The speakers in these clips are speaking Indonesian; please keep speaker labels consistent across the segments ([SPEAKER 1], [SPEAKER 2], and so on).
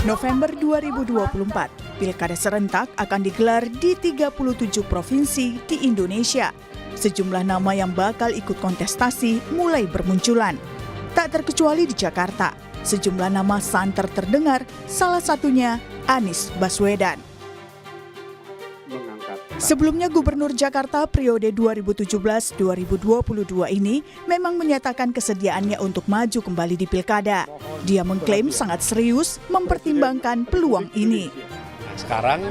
[SPEAKER 1] November 2024, Pilkada serentak akan digelar di 37 provinsi di Indonesia. Sejumlah nama yang bakal ikut kontestasi mulai bermunculan. Tak terkecuali di Jakarta, sejumlah nama santer terdengar, salah satunya Anies Baswedan. Sebelumnya Gubernur Jakarta periode 2017-2022 ini memang menyatakan kesediaannya untuk maju kembali di Pilkada. Dia mengklaim sangat serius mempertimbangkan peluang ini.
[SPEAKER 2] Sekarang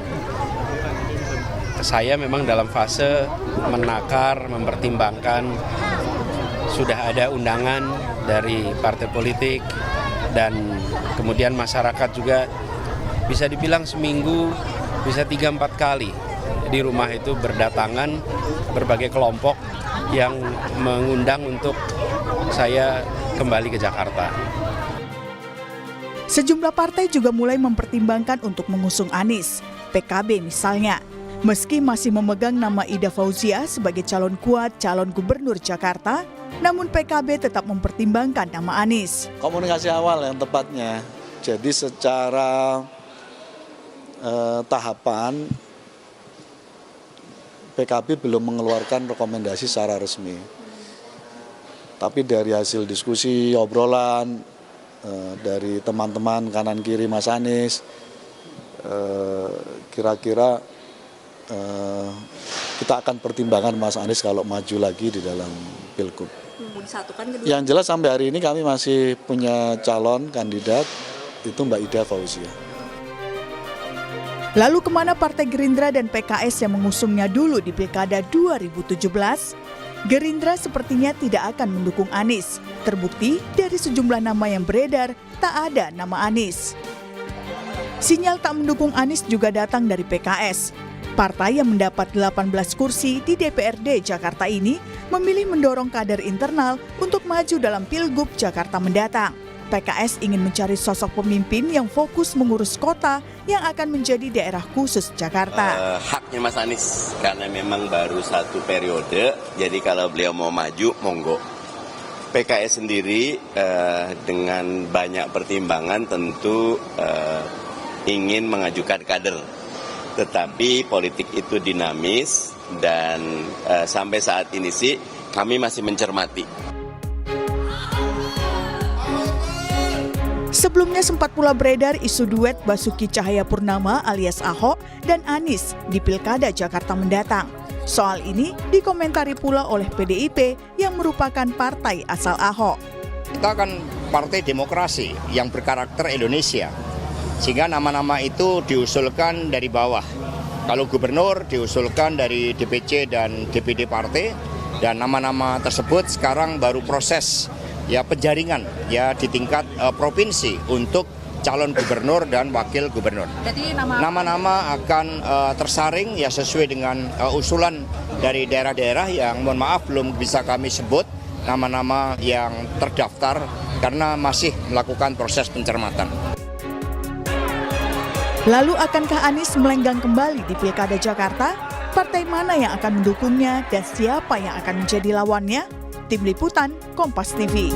[SPEAKER 2] saya memang dalam fase menakar, mempertimbangkan, sudah ada undangan dari partai politik dan kemudian masyarakat juga bisa dibilang seminggu bisa 3-4 kali. Di rumah itu berdatangan berbagai kelompok yang mengundang untuk saya kembali ke Jakarta.
[SPEAKER 1] Sejumlah partai juga mulai mempertimbangkan untuk mengusung Anies, PKB misalnya. Meski masih memegang nama Ida Fauzia sebagai calon kuat calon gubernur Jakarta, namun PKB tetap mempertimbangkan nama Anies.
[SPEAKER 3] Komunikasi awal yang tepatnya, jadi secara tahapan PKB belum mengeluarkan rekomendasi secara resmi. Tapi dari hasil diskusi, obrolan, dari teman-teman kanan kiri Mas Anies, kira-kira kita akan pertimbangkan Mas Anies kalau maju lagi di dalam Pilgub. Yang jelas sampai hari ini kami masih punya calon kandidat, itu Mbak Ida Fauzia.
[SPEAKER 1] Lalu kemana Partai Gerindra dan PKS yang mengusungnya dulu di Pilkada 2017? Gerindra sepertinya tidak akan mendukung Anies. Terbukti dari sejumlah nama yang beredar, tak ada nama Anies. Sinyal tak mendukung Anies juga datang dari PKS. Partai yang mendapat 18 kursi di DPRD Jakarta ini memilih mendorong kader internal untuk maju dalam Pilgub Jakarta mendatang. PKS ingin mencari sosok pemimpin yang fokus mengurus kota yang akan menjadi daerah khusus Jakarta.
[SPEAKER 4] Haknya Mas Anies, karena memang baru satu periode, jadi kalau beliau mau maju, monggo. PKS sendiri dengan banyak pertimbangan tentu ingin mengajukan kader. Tetapi politik itu dinamis dan sampai saat ini sih kami masih mencermati.
[SPEAKER 1] Sebelumnya sempat pula beredar isu duet Basuki Cahayapurnama alias Ahok dan Anies di Pilkada Jakarta mendatang. Soal ini dikomentari pula oleh PDIP yang merupakan partai asal Ahok.
[SPEAKER 5] Kita kan partai demokrasi yang berkarakter Indonesia, sehingga nama-nama itu diusulkan dari bawah. Kalau gubernur diusulkan dari DPC dan DPD partai, dan nama-nama tersebut sekarang baru proses penjaringan di tingkat provinsi untuk calon gubernur dan wakil gubernur. Jadi nama-nama akan tersaring sesuai dengan usulan dari daerah-daerah yang mohon maaf belum bisa kami sebut nama-nama yang terdaftar karena masih melakukan proses pencermatan.
[SPEAKER 1] Lalu akankah Anies melenggang kembali di Pilkada Jakarta? Partai mana yang akan mendukungnya dan siapa yang akan menjadi lawannya? Tim Liputan, Kompas TV.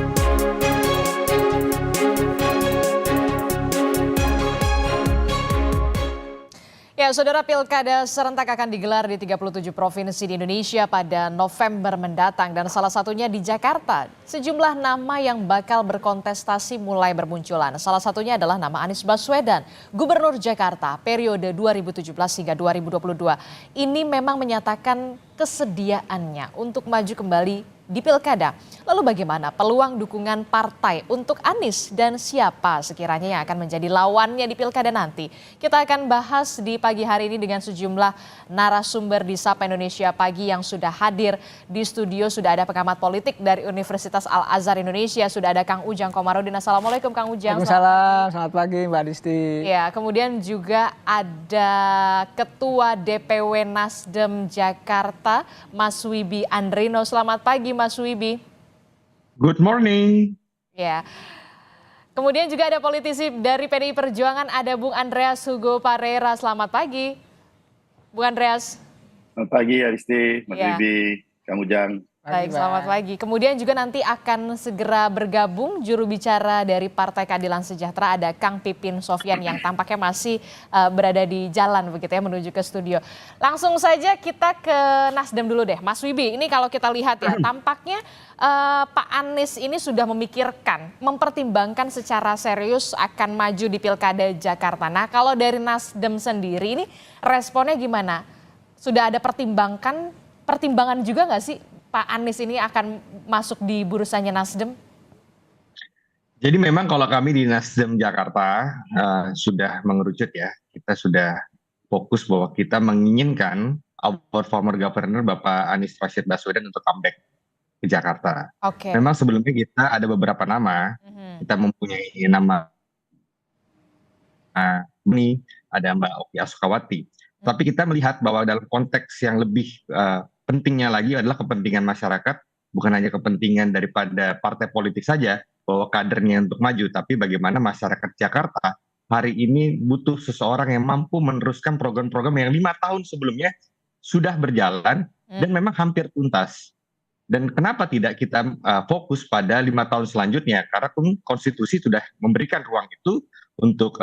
[SPEAKER 6] Ya, Saudara, Pilkada serentak akan digelar di 37 provinsi di Indonesia pada November mendatang dan salah satunya di Jakarta. Sejumlah nama yang bakal berkontestasi mulai bermunculan. Salah satunya adalah nama Anies Baswedan, Gubernur Jakarta periode 2017 hingga 2022. Ini memang menyatakan kesediaannya untuk maju kembali di Pilkada. Lalu bagaimana peluang dukungan partai untuk Anies dan siapa sekiranya yang akan menjadi lawannya di Pilkada nanti? Kita akan bahas di pagi hari ini dengan sejumlah narasumber di Sapa Indonesia Pagi yang sudah hadir di studio. Sudah ada pengamat politik dari Universitas Al-Azhar Indonesia, sudah ada Kang Ujang Komarudin. Assalamualaikum Kang Ujang.
[SPEAKER 7] Waalaikumsalam, selamat pagi Mbak Disti.
[SPEAKER 6] Ya, kemudian juga ada Ketua DPW Nasdem Jakarta, Mas Wibi Andrino. Selamat pagi Mas Wibi.
[SPEAKER 8] Good morning.
[SPEAKER 6] Ya. Kemudian juga ada politisi dari PDI Perjuangan, ada Bung Andreas Hugo Parera. Selamat pagi, Bung Andreas.
[SPEAKER 8] Selamat pagi Aristi, Mas Wibi, Kang Ujang.
[SPEAKER 6] Baik, selamat pagi. Kemudian juga nanti akan segera bergabung juru bicara dari Partai Keadilan Sejahtera, ada Kang Pipin Sofyan yang tampaknya masih berada di jalan begitu ya menuju ke studio. Langsung saja kita ke Nasdem dulu deh, Mas Wibi. Ini kalau kita lihat ya, tampaknya Pak Anies ini sudah memikirkan, mempertimbangkan secara serius akan maju di Pilkada Jakarta. Nah, kalau dari Nasdem sendiri ini responnya gimana? Sudah ada pertimbangan juga nggak sih Pak Anies ini akan masuk di bursanya Nasdem?
[SPEAKER 8] Jadi memang kalau kami di Nasdem Jakarta sudah mengerucut ya, kita sudah fokus bahwa kita menginginkan our former governor Bapak Anies Rashid Baswedan untuk comeback ke Jakarta.
[SPEAKER 6] Oke.
[SPEAKER 8] Memang sebelumnya kita ada beberapa nama, kita mempunyai nama ini ada Mbak Oki Asokawati. Tapi kita melihat bahwa dalam konteks yang lebih pentingnya lagi adalah kepentingan masyarakat, bukan hanya kepentingan daripada partai politik saja, bahwa kadernya untuk maju, tapi bagaimana masyarakat Jakarta hari ini butuh seseorang yang mampu meneruskan program-program yang 5 tahun sebelumnya sudah berjalan dan memang hampir tuntas. Dan kenapa tidak kita fokus pada 5 tahun selanjutnya? Karena konstitusi sudah memberikan ruang itu untuk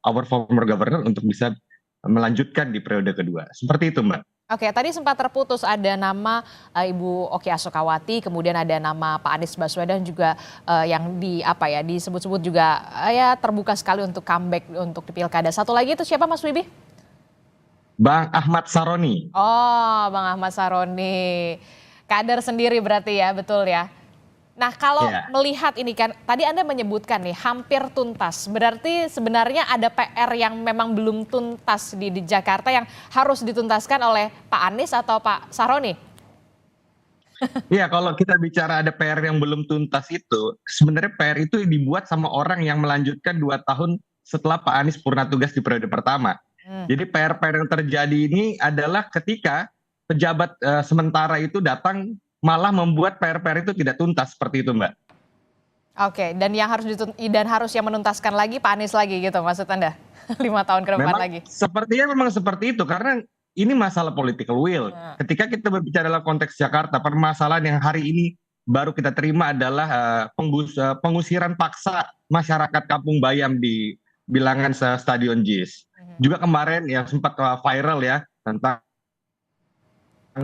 [SPEAKER 8] our former governor untuk bisa melanjutkan di periode kedua. Seperti itu, Mbak.
[SPEAKER 6] Oke, tadi sempat terputus ada nama Ibu Oki Asokawati, kemudian ada nama Pak Anies Baswedan juga yang disebut-sebut juga ya terbuka sekali untuk comeback untuk di Pilkada. Satu lagi itu siapa Mas Wibi?
[SPEAKER 8] Bang Ahmad Saroni.
[SPEAKER 6] Oh, Bang Ahmad Saroni. Kader sendiri berarti ya, betul ya. Nah, kalau melihat ini kan, tadi Anda menyebutkan nih hampir tuntas. Berarti sebenarnya ada PR yang memang belum tuntas di Jakarta yang harus dituntaskan oleh Pak Anies atau Pak Saroni?
[SPEAKER 8] Iya, kalau kita bicara ada PR yang belum tuntas itu, sebenarnya PR itu dibuat sama orang yang melanjutkan 2 tahun setelah Pak Anies purna tugas di periode pertama. Jadi PR-PR yang terjadi ini adalah ketika pejabat sementara itu datang malah membuat PR-PR itu tidak tuntas seperti itu, Mbak.
[SPEAKER 6] Oke, dan yang harus yang menuntaskan lagi Pak Anies lagi gitu maksud Anda? 5 tahun ke depan
[SPEAKER 8] Memang
[SPEAKER 6] lagi.
[SPEAKER 8] Sepertinya memang seperti itu karena ini masalah political will. Ketika kita berbicara dalam konteks Jakarta, permasalahan yang hari ini baru kita terima adalah pengusiran paksa masyarakat Kampung Bayam di bilangan Stadion JIS. Juga kemarin yang sempat viral ya tentang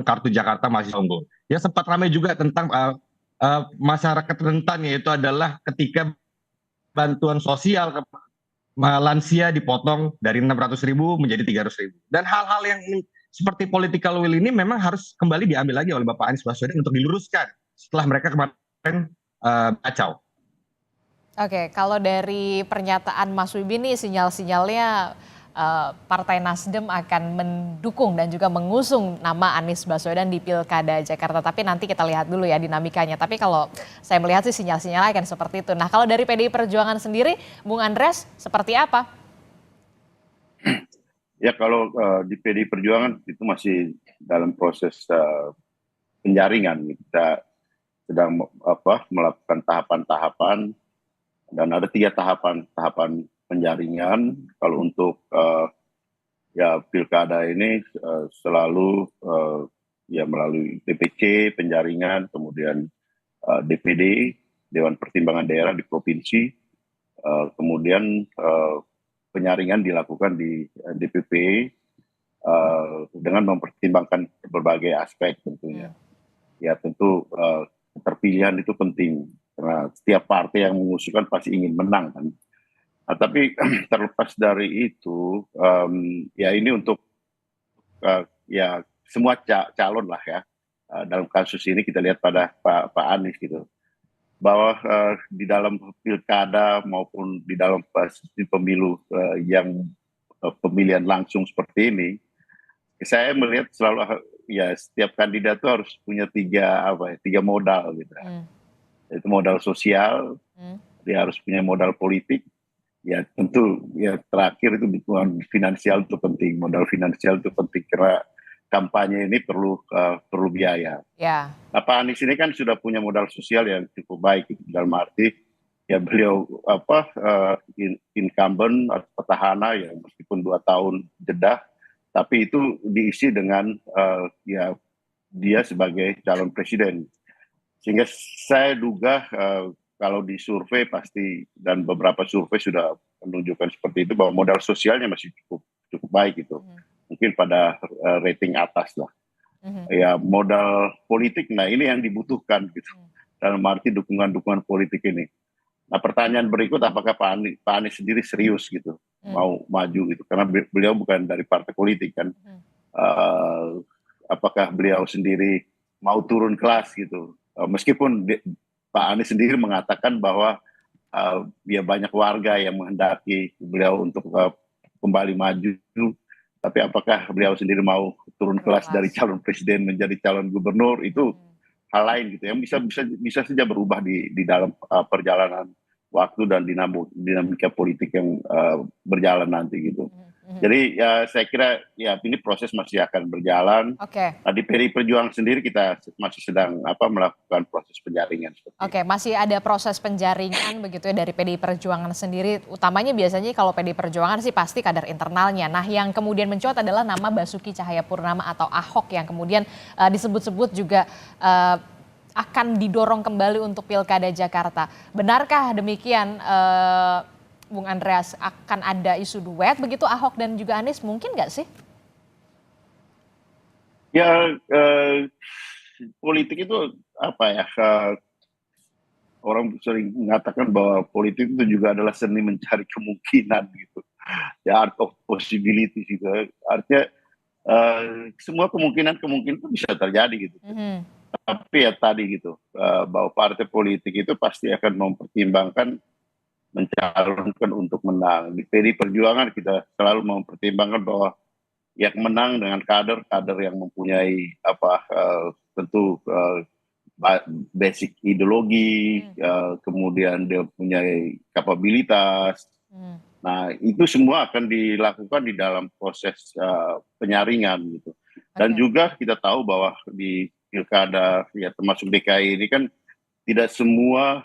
[SPEAKER 8] kartu Jakarta masih unggul. Yang sempat ramai juga tentang masyarakat rentan, yaitu adalah ketika bantuan sosial ke lansia dipotong dari 600.000 menjadi 300.000. Dan hal-hal yang seperti political will ini memang harus kembali diambil lagi oleh Bapak Anies Baswedan untuk diluruskan setelah mereka kemarin kacau.
[SPEAKER 6] Oke, kalau dari pernyataan Mas Wibi nih sinyal-sinyalnya Partai Nasdem akan mendukung dan juga mengusung nama Anies Baswedan di Pilkada Jakarta. Tapi nanti kita lihat dulu ya dinamikanya. Tapi kalau saya melihat sih sinyal-sinyalnya akan seperti itu. Nah, kalau dari PDI Perjuangan sendiri, Bung Andreas seperti apa?
[SPEAKER 9] Ya kalau di PDI Perjuangan itu masih dalam proses penjaringan. Kita sedang melakukan tahapan-tahapan dan ada 3 tahapan penjaringan. Kalau untuk ya pilkada ini selalu ya melalui DPC penjaringan, kemudian DPD Dewan Pertimbangan Daerah di provinsi, kemudian penyaringan dilakukan di DPP dengan mempertimbangkan berbagai aspek tentunya. Ya tentu keterpilihan itu penting karena setiap partai yang mengusulkan pasti ingin menang kan. Nah, tapi terlepas dari itu, ya ini untuk ya semua calon lah ya. Dalam kasus ini kita lihat pada Pak Anies gitu, bahwa di dalam pilkada maupun di dalam sistem pemilu yang pemilihan langsung seperti ini, saya melihat selalu ya setiap kandidat itu harus punya 3 modal gitu. Itu modal sosial, dia harus punya modal politik. Ya tentu ya terakhir itu dukungan finansial itu penting, modal finansial itu penting karena kampanye ini perlu biaya.
[SPEAKER 6] Ya.
[SPEAKER 9] Nah, Pak Anies ini kan sudah punya modal sosial yang cukup baik dalam arti ya beliau incumbent atau petahana ya meskipun 2 tahun jeda, tapi itu diisi dengan ya dia sebagai calon presiden. Sehingga saya duga kalau di survei pasti, dan beberapa survei sudah menunjukkan seperti itu, bahwa modal sosialnya masih cukup baik gitu. Mungkin pada rating atas lah. Ya modal politik, nah ini yang dibutuhkan gitu. Dalam arti dukungan politik ini. Nah pertanyaan berikut, apakah Pak Anies sendiri serius gitu mau maju gitu? Karena beliau bukan dari partai politik kan. Apakah beliau sendiri mau turun kelas gitu? Meskipun Pak Anies sendiri mengatakan bahwa ya banyak warga yang menghendaki beliau untuk kembali maju, tapi apakah beliau sendiri mau turun kelas dari calon presiden menjadi calon gubernur, itu hal lain gitu yang bisa saja berubah di dalam perjalanan waktu dan dinamika politik yang berjalan nanti gitu. Jadi ya saya kira ya ini proses masih akan berjalan. Nah, di PDI Perjuangan sendiri kita masih sedang melakukan proses penjaringan.
[SPEAKER 6] Masih ada proses penjaringan begitu ya dari PDI Perjuangan sendiri. Utamanya biasanya kalau PDI Perjuangan sih pasti kader internalnya. Nah yang kemudian mencuat adalah nama Basuki Cahayapurnama atau Ahok yang kemudian disebut-sebut juga akan didorong kembali untuk Pilkada Jakarta. Benarkah demikian Bung Andreas, akan ada isu duet begitu Ahok dan juga Anies, mungkin nggak sih?
[SPEAKER 9] Ya politik itu orang sering mengatakan bahwa politik itu juga adalah seni mencari kemungkinan gitu. Ya art of possibility gitu. Artinya semua kemungkinan itu bisa terjadi gitu. Tapi ya tadi gitu, bahwa partai politik itu pasti akan mempertimbangkan mencalonkan untuk menang. Di PDI Perjuangan kita selalu mempertimbangkan bahwa yang menang dengan kader yang mempunyai tentu basic ideologi, kemudian dia mempunyai kapabilitas. Nah itu semua akan dilakukan di dalam proses penyaringan gitu. Dan juga kita tahu bahwa di pilkada ya termasuk DKI ini kan tidak semua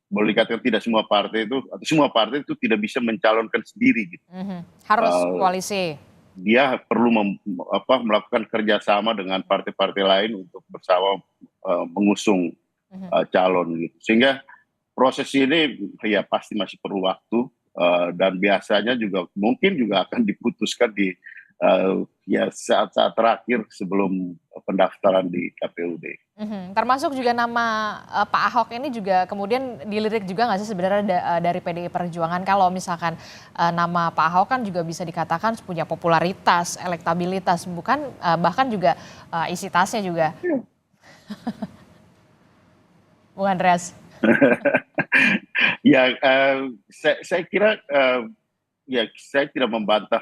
[SPEAKER 9] boleh dikatakan tidak semua partai itu, atau semua partai itu tidak bisa mencalonkan sendiri gitu.
[SPEAKER 6] Harus koalisi.
[SPEAKER 9] Dia perlu melakukan kerjasama dengan partai-partai lain untuk bersama mengusung calon gitu. Sehingga proses ini ya pasti masih perlu waktu, dan biasanya juga mungkin juga akan diputuskan di saat-saat terakhir sebelum pendaftaran di KPUD.
[SPEAKER 6] Termasuk juga nama Pak Ahok ini juga kemudian dilirik juga nggak sih sebenarnya dari PDI Perjuangan, kalau misalkan nama Pak Ahok kan juga bisa dikatakan punya popularitas, elektabilitas, bukan bahkan juga isi tasnya juga. Bung Andreas.
[SPEAKER 9] Ya saya kira ya saya tidak membantah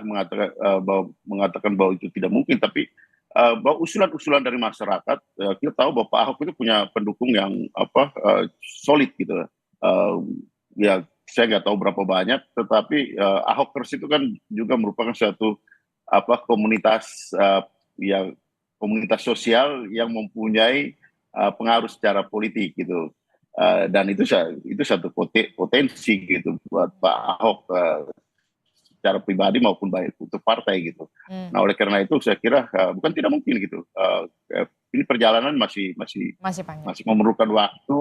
[SPEAKER 9] mengatakan bahwa itu tidak mungkin, tapi bahwa usulan-usulan dari masyarakat, kita tahu bahwa Pak Ahok itu punya pendukung yang solid gitu. Ya saya nggak tahu berapa banyak, tetapi Ahokers itu kan juga merupakan suatu komunitas komunitas sosial yang mempunyai pengaruh secara politik gitu. Dan itu satu potensi gitu buat Pak Ahok secara pribadi maupun baik untuk partai gitu. Nah oleh karena itu saya kira bukan tidak mungkin gitu. Ini perjalanan masih memerlukan waktu,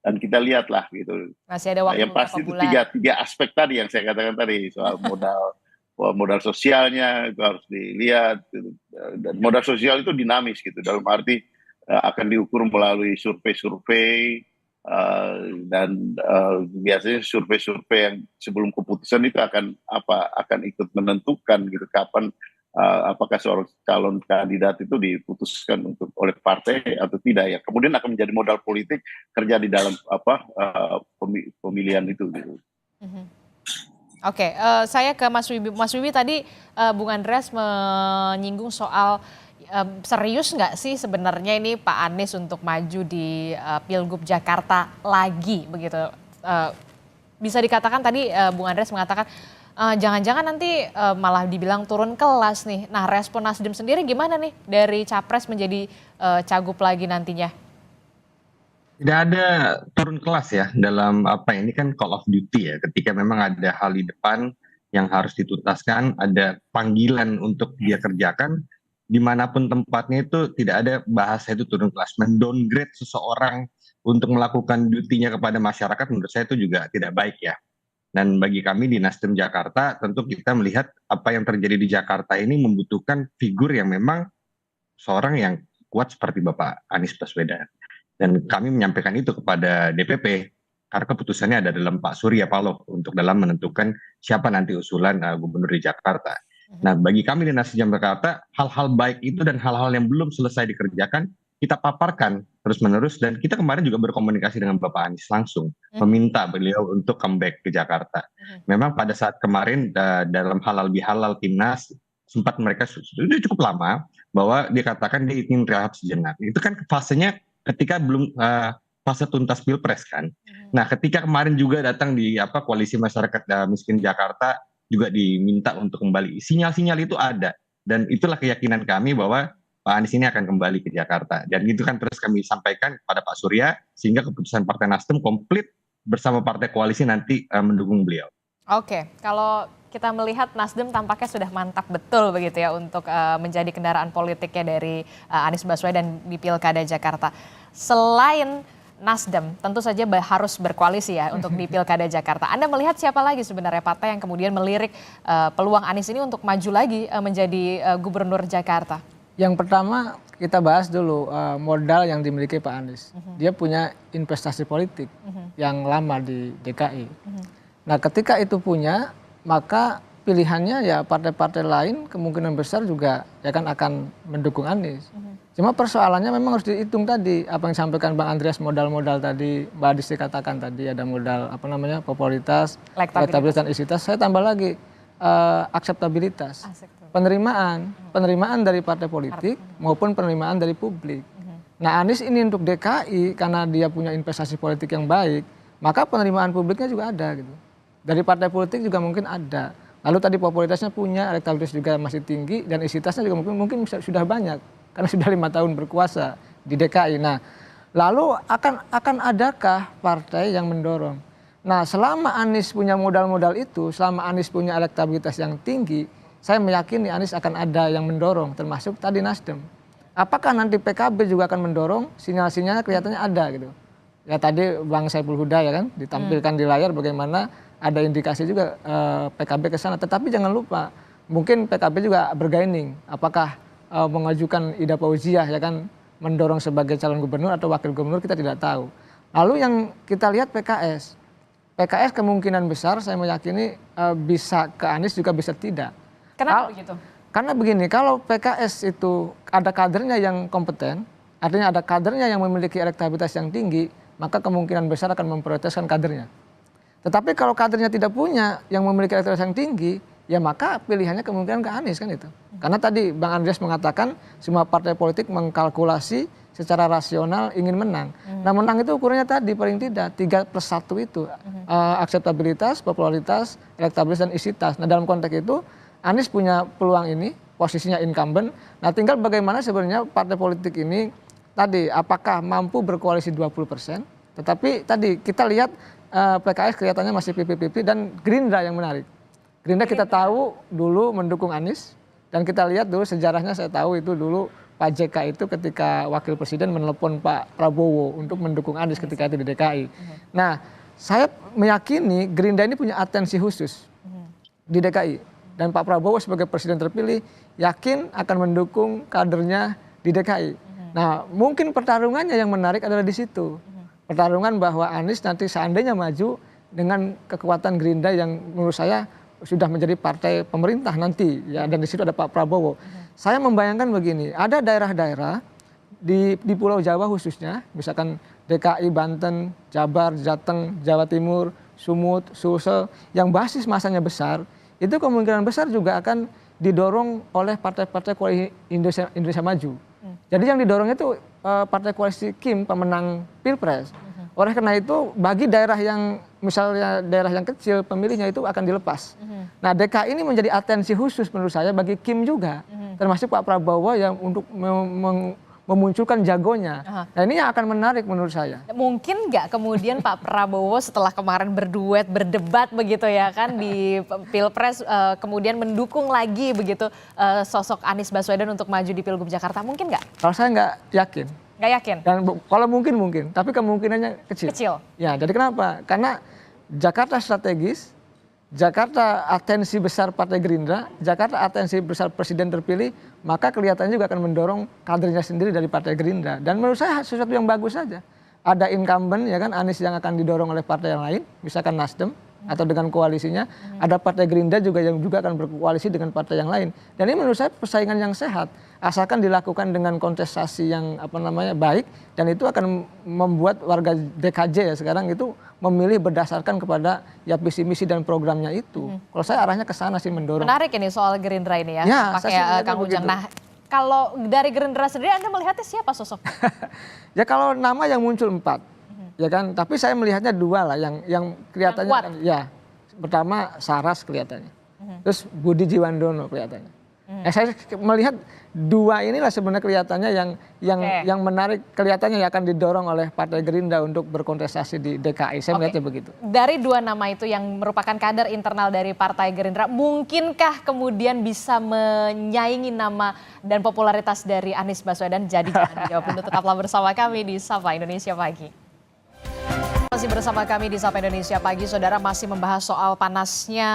[SPEAKER 9] dan kita lihatlah gitu.
[SPEAKER 6] Masih ada waktu.
[SPEAKER 9] Yang pasti itu tiga aspek tadi yang saya katakan tadi, soal modal sosialnya itu harus dilihat gitu. Dan modal sosial itu dinamis gitu, dalam arti akan diukur melalui survei-survei. Dan biasanya survei-survei yang sebelum keputusan itu akan ikut menentukan gitu kapan apakah seorang calon kandidat itu diputuskan oleh partai atau tidak ya. Kemudian akan menjadi modal politik kerja di dalam pemilihan itu gitu.
[SPEAKER 6] Saya ke Mas Wibi. Mas Wibi, tadi Bung Andreas menyinggung soal serius nggak sih sebenarnya ini Pak Anies untuk maju di Pilgub Jakarta lagi begitu? Bisa dikatakan tadi Bung Andreas mengatakan jangan-jangan nanti malah dibilang turun kelas nih. Nah respon Nasdem sendiri gimana nih dari capres menjadi cagup lagi nantinya?
[SPEAKER 8] Tidak ada turun kelas ya dalam ini kan call of duty ya, ketika memang ada hal di depan yang harus dituntaskan, ada panggilan untuk dia kerjakan, dimanapun tempatnya itu tidak ada bahasa itu turun kelas, mendowngrade seseorang untuk melakukan duty-nya kepada masyarakat, menurut saya itu juga tidak baik ya. Dan bagi kami di Nasdem Jakarta, tentu kita melihat apa yang terjadi di Jakarta ini membutuhkan figur yang memang seorang yang kuat seperti Bapak Anies Baswedan. Dan kami menyampaikan itu kepada DPP, karena keputusannya ada dalam Pak Surya Paloh untuk dalam menentukan siapa nanti usulan gubernur di Jakarta. Nah, bagi kami di Nasdem Jakarta, hal-hal baik itu dan hal-hal yang belum selesai dikerjakan, kita paparkan terus-menerus, dan kita kemarin juga berkomunikasi dengan Bapak Anies langsung, meminta beliau untuk comeback ke Jakarta. Memang pada saat kemarin dalam halal bihalal Timnas, sempat mereka sudah cukup lama, bahwa dikatakan dia ingin rehat sejenak. Itu kan fasenya ketika belum fase tuntas Pilpres kan. Nah, ketika kemarin juga datang di Koalisi Masyarakat Miskin Jakarta, juga diminta untuk kembali. Sinyal-sinyal itu ada, dan itulah keyakinan kami bahwa Pak Anies ini akan kembali ke Jakarta. Dan itu kan terus kami sampaikan kepada Pak Surya, sehingga keputusan Partai Nasdem komplit bersama partai koalisi nanti mendukung beliau.
[SPEAKER 6] Oke, kalau kita melihat Nasdem tampaknya sudah mantap betul begitu ya untuk menjadi kendaraan politiknya dari Anies Baswedan di Pilkada Jakarta. Selain Nasdem tentu saja harus berkoalisi ya untuk di Pilkada Jakarta. Anda melihat siapa lagi sebenarnya partai yang kemudian melirik peluang Anies ini untuk maju lagi menjadi gubernur Jakarta?
[SPEAKER 7] Yang pertama kita bahas dulu modal yang dimiliki Pak Anies. Dia punya investasi politik yang lama di DKI. Nah, ketika itu punya, maka pilihannya ya partai-partai lain kemungkinan besar juga ya kan akan mendukung Anies. Cuma persoalannya memang harus dihitung tadi apa yang disampaikan Bang Andreas, modal-modal tadi Mbak Adisti katakan tadi, ada modal popularitas, elektabilitas dan isitas. Saya tambah lagi akseptabilitas. Penerimaan dari partai politik maupun penerimaan dari publik. Nah, Anies ini untuk DKI karena dia punya investasi politik yang baik, maka penerimaan publiknya juga ada gitu. Dari partai politik juga mungkin ada. Lalu tadi popularitasnya punya, elektabilitas juga masih tinggi, dan isitasnya juga mungkin sudah banyak karena sudah 5 tahun berkuasa di DKI. Nah, lalu akan adakah partai yang mendorong? Nah, selama Anies punya modal-modal itu, selama Anies punya elektabilitas yang tinggi, saya meyakini Anies akan ada yang mendorong, termasuk tadi Nasdem. Apakah nanti PKB juga akan mendorong? Sinyal-sinyalnya kelihatannya ada gitu. Ya tadi Bang Saiful Huda ya kan ditampilkan di layar bagaimana ada indikasi juga PKB ke sana. Tetapi jangan lupa, mungkin PKB juga bergaining. Apakah mengajukan Ida Fauziah ya kan mendorong sebagai calon gubernur atau wakil gubernur, kita tidak tahu. Lalu yang kita lihat PKS. PKS kemungkinan besar saya meyakini bisa ke Anies juga bisa tidak.
[SPEAKER 6] Kenapa begitu?
[SPEAKER 7] Karena begini, kalau PKS itu ada kadernya yang kompeten, artinya ada kadernya yang memiliki elektabilitas yang tinggi, maka kemungkinan besar akan memprioritaskan kadernya. Tetapi kalau kadernya tidak punya yang memiliki elektabilitas yang tinggi, ya maka pilihannya kemungkinan ke Anies kan itu. Karena tadi Bang Andreas mengatakan semua partai politik mengkalkulasi secara rasional ingin menang. Nah, menang itu ukurannya tadi paling tidak 3+1 itu. Akseptabilitas, popularitas, elektabilitas dan isitas. Nah, dalam konteks itu Anies punya peluang ini, posisinya incumbent. Nah, tinggal bagaimana sebenarnya partai politik ini tadi apakah mampu berkoalisi 20%. Tetapi tadi kita lihat PKS kelihatannya masih pipi-pipi, dan Gerindra yang menarik. Gerindra kita tahu dulu mendukung Anies, dan kita lihat dulu sejarahnya, saya tahu itu dulu Pak JK itu ketika wakil presiden menelepon Pak Prabowo untuk mendukung Anies ketika itu di DKI. Nah, saya meyakini Gerindra ini punya atensi khusus di DKI. Dan Pak Prabowo sebagai presiden terpilih yakin akan mendukung kadernya di DKI. Nah, mungkin pertarungannya yang menarik adalah di situ. Pertarungan bahwa Anies nanti seandainya maju dengan kekuatan Gerindra yang menurut saya sudah menjadi partai pemerintah nanti ya, dan di situ ada Pak Prabowo. Saya membayangkan begini, ada daerah-daerah di Pulau Jawa khususnya, misalkan DKI, Banten, Jabar, Jateng, Jawa Timur, Sumut, Sulsel, yang basis masanya besar, itu kemungkinan besar juga akan didorong oleh partai-partai koalisi Indonesia Maju. Jadi yang didorong itu partai koalisi Kim, pemenang Pilpres. Oleh karena itu bagi daerah yang misalnya daerah yang kecil pemilihnya itu akan dilepas. Nah, DKI ini menjadi atensi khusus menurut saya bagi Kim juga, termasuk Pak Prabowo yang untuk memunculkan jagonya. Nah ini yang akan menarik menurut saya.
[SPEAKER 6] Mungkin nggak kemudian Pak Prabowo setelah kemarin berduet, berdebat begitu ya kan di Pilpres, kemudian mendukung lagi begitu sosok Anies Baswedan untuk maju di Pilgub Jakarta, mungkin nggak?
[SPEAKER 7] Kalau saya nggak yakin.
[SPEAKER 6] Nggak yakin?
[SPEAKER 7] Dan kalau mungkin, tapi kemungkinannya kecil.
[SPEAKER 6] Kecil?
[SPEAKER 7] Ya, jadi kenapa? Karena Jakarta strategis, Jakarta atensi besar Partai Gerindra, Jakarta atensi besar Presiden terpilih, maka kelihatannya juga akan mendorong kadernya sendiri dari Partai Gerindra. Dan menurut saya sesuatu yang bagus saja. Ada incumbent ya kan, Anies yang akan didorong oleh partai yang lain, misalkan Nasdem atau dengan koalisinya, ada Partai Gerindra juga yang juga akan berkoalisi dengan partai yang lain. Dan ini menurut saya persaingan yang sehat, asalkan dilakukan dengan kontestasi yang baik, dan itu akan membuat warga DKJ ya sekarang itu memilih berdasarkan kepada ya visi misi dan programnya itu. Kalau saya arahnya ke sana sih mendorong.
[SPEAKER 6] Menarik ini soal Gerindra ini ya,
[SPEAKER 7] Ya,
[SPEAKER 6] pakai Kang Ujang. Nah, kalau dari Gerindra sendiri Anda melihatnya siapa sosok?
[SPEAKER 7] Ya kalau nama yang muncul 4, ya kan. Tapi saya melihatnya 2 lah yang kelihatannya
[SPEAKER 6] kuat.
[SPEAKER 7] ya. Pertama Saras kelihatannya, terus Budi Jiwandono kelihatannya. Saya melihat 2 inilah sebenarnya kelihatannya yang menarik, kelihatannya yang akan didorong oleh Partai Gerindra untuk berkontestasi di DKI. Saya melihatnya begitu.
[SPEAKER 6] Dari 2 nama itu yang merupakan kader internal dari Partai Gerindra, mungkinkah kemudian bisa menyaingi nama dan popularitas dari Anies Baswedan? Jadi jangan dijawab dulu, tetaplah bersama kami di Sapa Indonesia Pagi. Masih bersama kami di Sapa Indonesia Pagi, saudara, masih membahas soal panasnya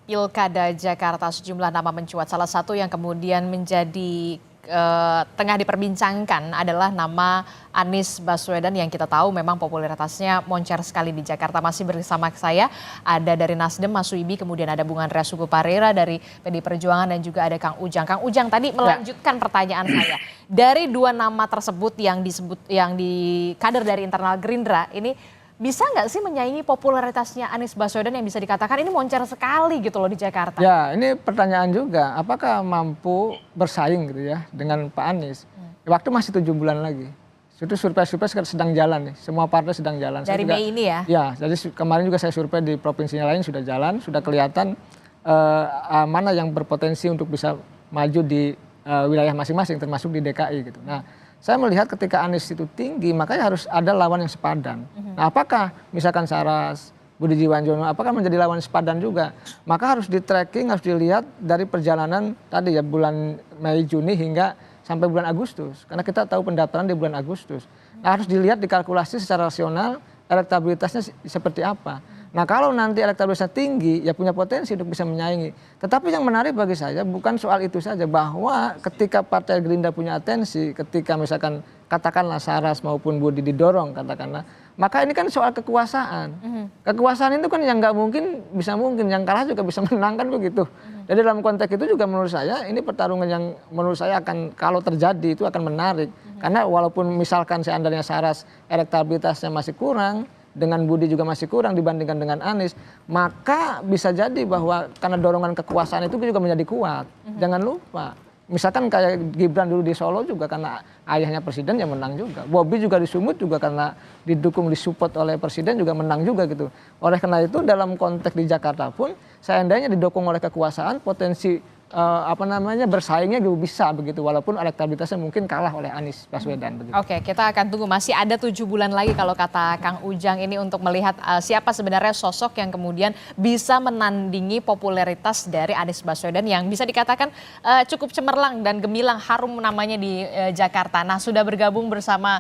[SPEAKER 6] Pilkada Jakarta. Sejumlah nama mencuat, salah satu yang kemudian menjadi tengah diperbincangkan adalah nama Anies Baswedan yang kita tahu memang popularitasnya moncer sekali di Jakarta. Masih bersama saya ada dari Nasdem Mas Wibi, kemudian ada Bung Andreas Hugo Parera dari PD Perjuangan, dan juga ada Kang Ujang. Kang Ujang tadi melanjutkan pertanyaan saya. Dari 2 nama tersebut yang di kader dari internal Gerindra ini, bisa nggak sih menyaingi popularitasnya Anies Baswedan yang bisa dikatakan ini moncer sekali gitu loh di Jakarta? Ya,
[SPEAKER 7] ini pertanyaan juga, apakah mampu bersaing gitu ya dengan Pak Anies? Waktu masih 7 bulan lagi. Itu survei-survei sedang jalan nih, semua partai sedang jalan.
[SPEAKER 6] Dari Mei ini ya?
[SPEAKER 7] Ya, jadi kemarin juga saya survei di provinsinya lain sudah jalan, sudah kelihatan mana yang berpotensi untuk bisa maju di wilayah masing-masing, termasuk di DKI gitu. Nah, saya melihat ketika Anies itu tinggi, makanya harus ada lawan yang sepadan. Nah, apakah misalkan Saras, Budi Jiwandono, apakah menjadi lawan sepadan juga? Maka harus di-tracking, harus dilihat dari perjalanan tadi ya, bulan Mei, Juni hingga sampai bulan Agustus. Karena kita tahu pendaftaran di bulan Agustus. Nah, harus dilihat, dikalkulasi secara rasional, elektabilitasnya seperti apa. Nah, kalau nanti elektabilitasnya tinggi, ya punya potensi untuk bisa menyaingi. Tetapi yang menarik bagi saya bukan soal itu saja, bahwa ketika Partai Gerindra punya atensi, ketika misalkan katakanlah Saras maupun Budi didorong katakanlah, maka ini kan soal kekuasaan. Kekuasaan itu kan yang nggak mungkin bisa mungkin, yang kalah juga bisa menang kan begitu. Jadi dalam konteks itu juga menurut saya ini pertarungan yang menurut saya akan, kalau terjadi itu akan menarik. Karena walaupun misalkan seandainya Saras elektabilitasnya masih kurang, dengan Budi juga masih kurang dibandingkan dengan Anies, maka bisa jadi bahwa karena dorongan kekuasaan itu juga menjadi kuat. Jangan lupa, misalkan kayak Gibran dulu di Solo juga karena ayahnya presiden ya menang juga. Bobi juga di Sumut juga karena didukung, disupport oleh presiden juga menang juga gitu. Oleh karena itu dalam konteks di Jakarta pun seandainya didukung oleh kekuasaan, potensi bersaingnya juga bisa begitu, walaupun elektabilitasnya mungkin kalah oleh Anies Baswedan begitu.
[SPEAKER 6] Oke, kita akan tunggu, masih ada 7 bulan lagi kalau kata Kang Ujang ini untuk melihat siapa sebenarnya sosok yang kemudian bisa menandingi popularitas dari Anies Baswedan yang bisa dikatakan cukup cemerlang dan gemilang, harum namanya di Jakarta. Nah, sudah bergabung bersama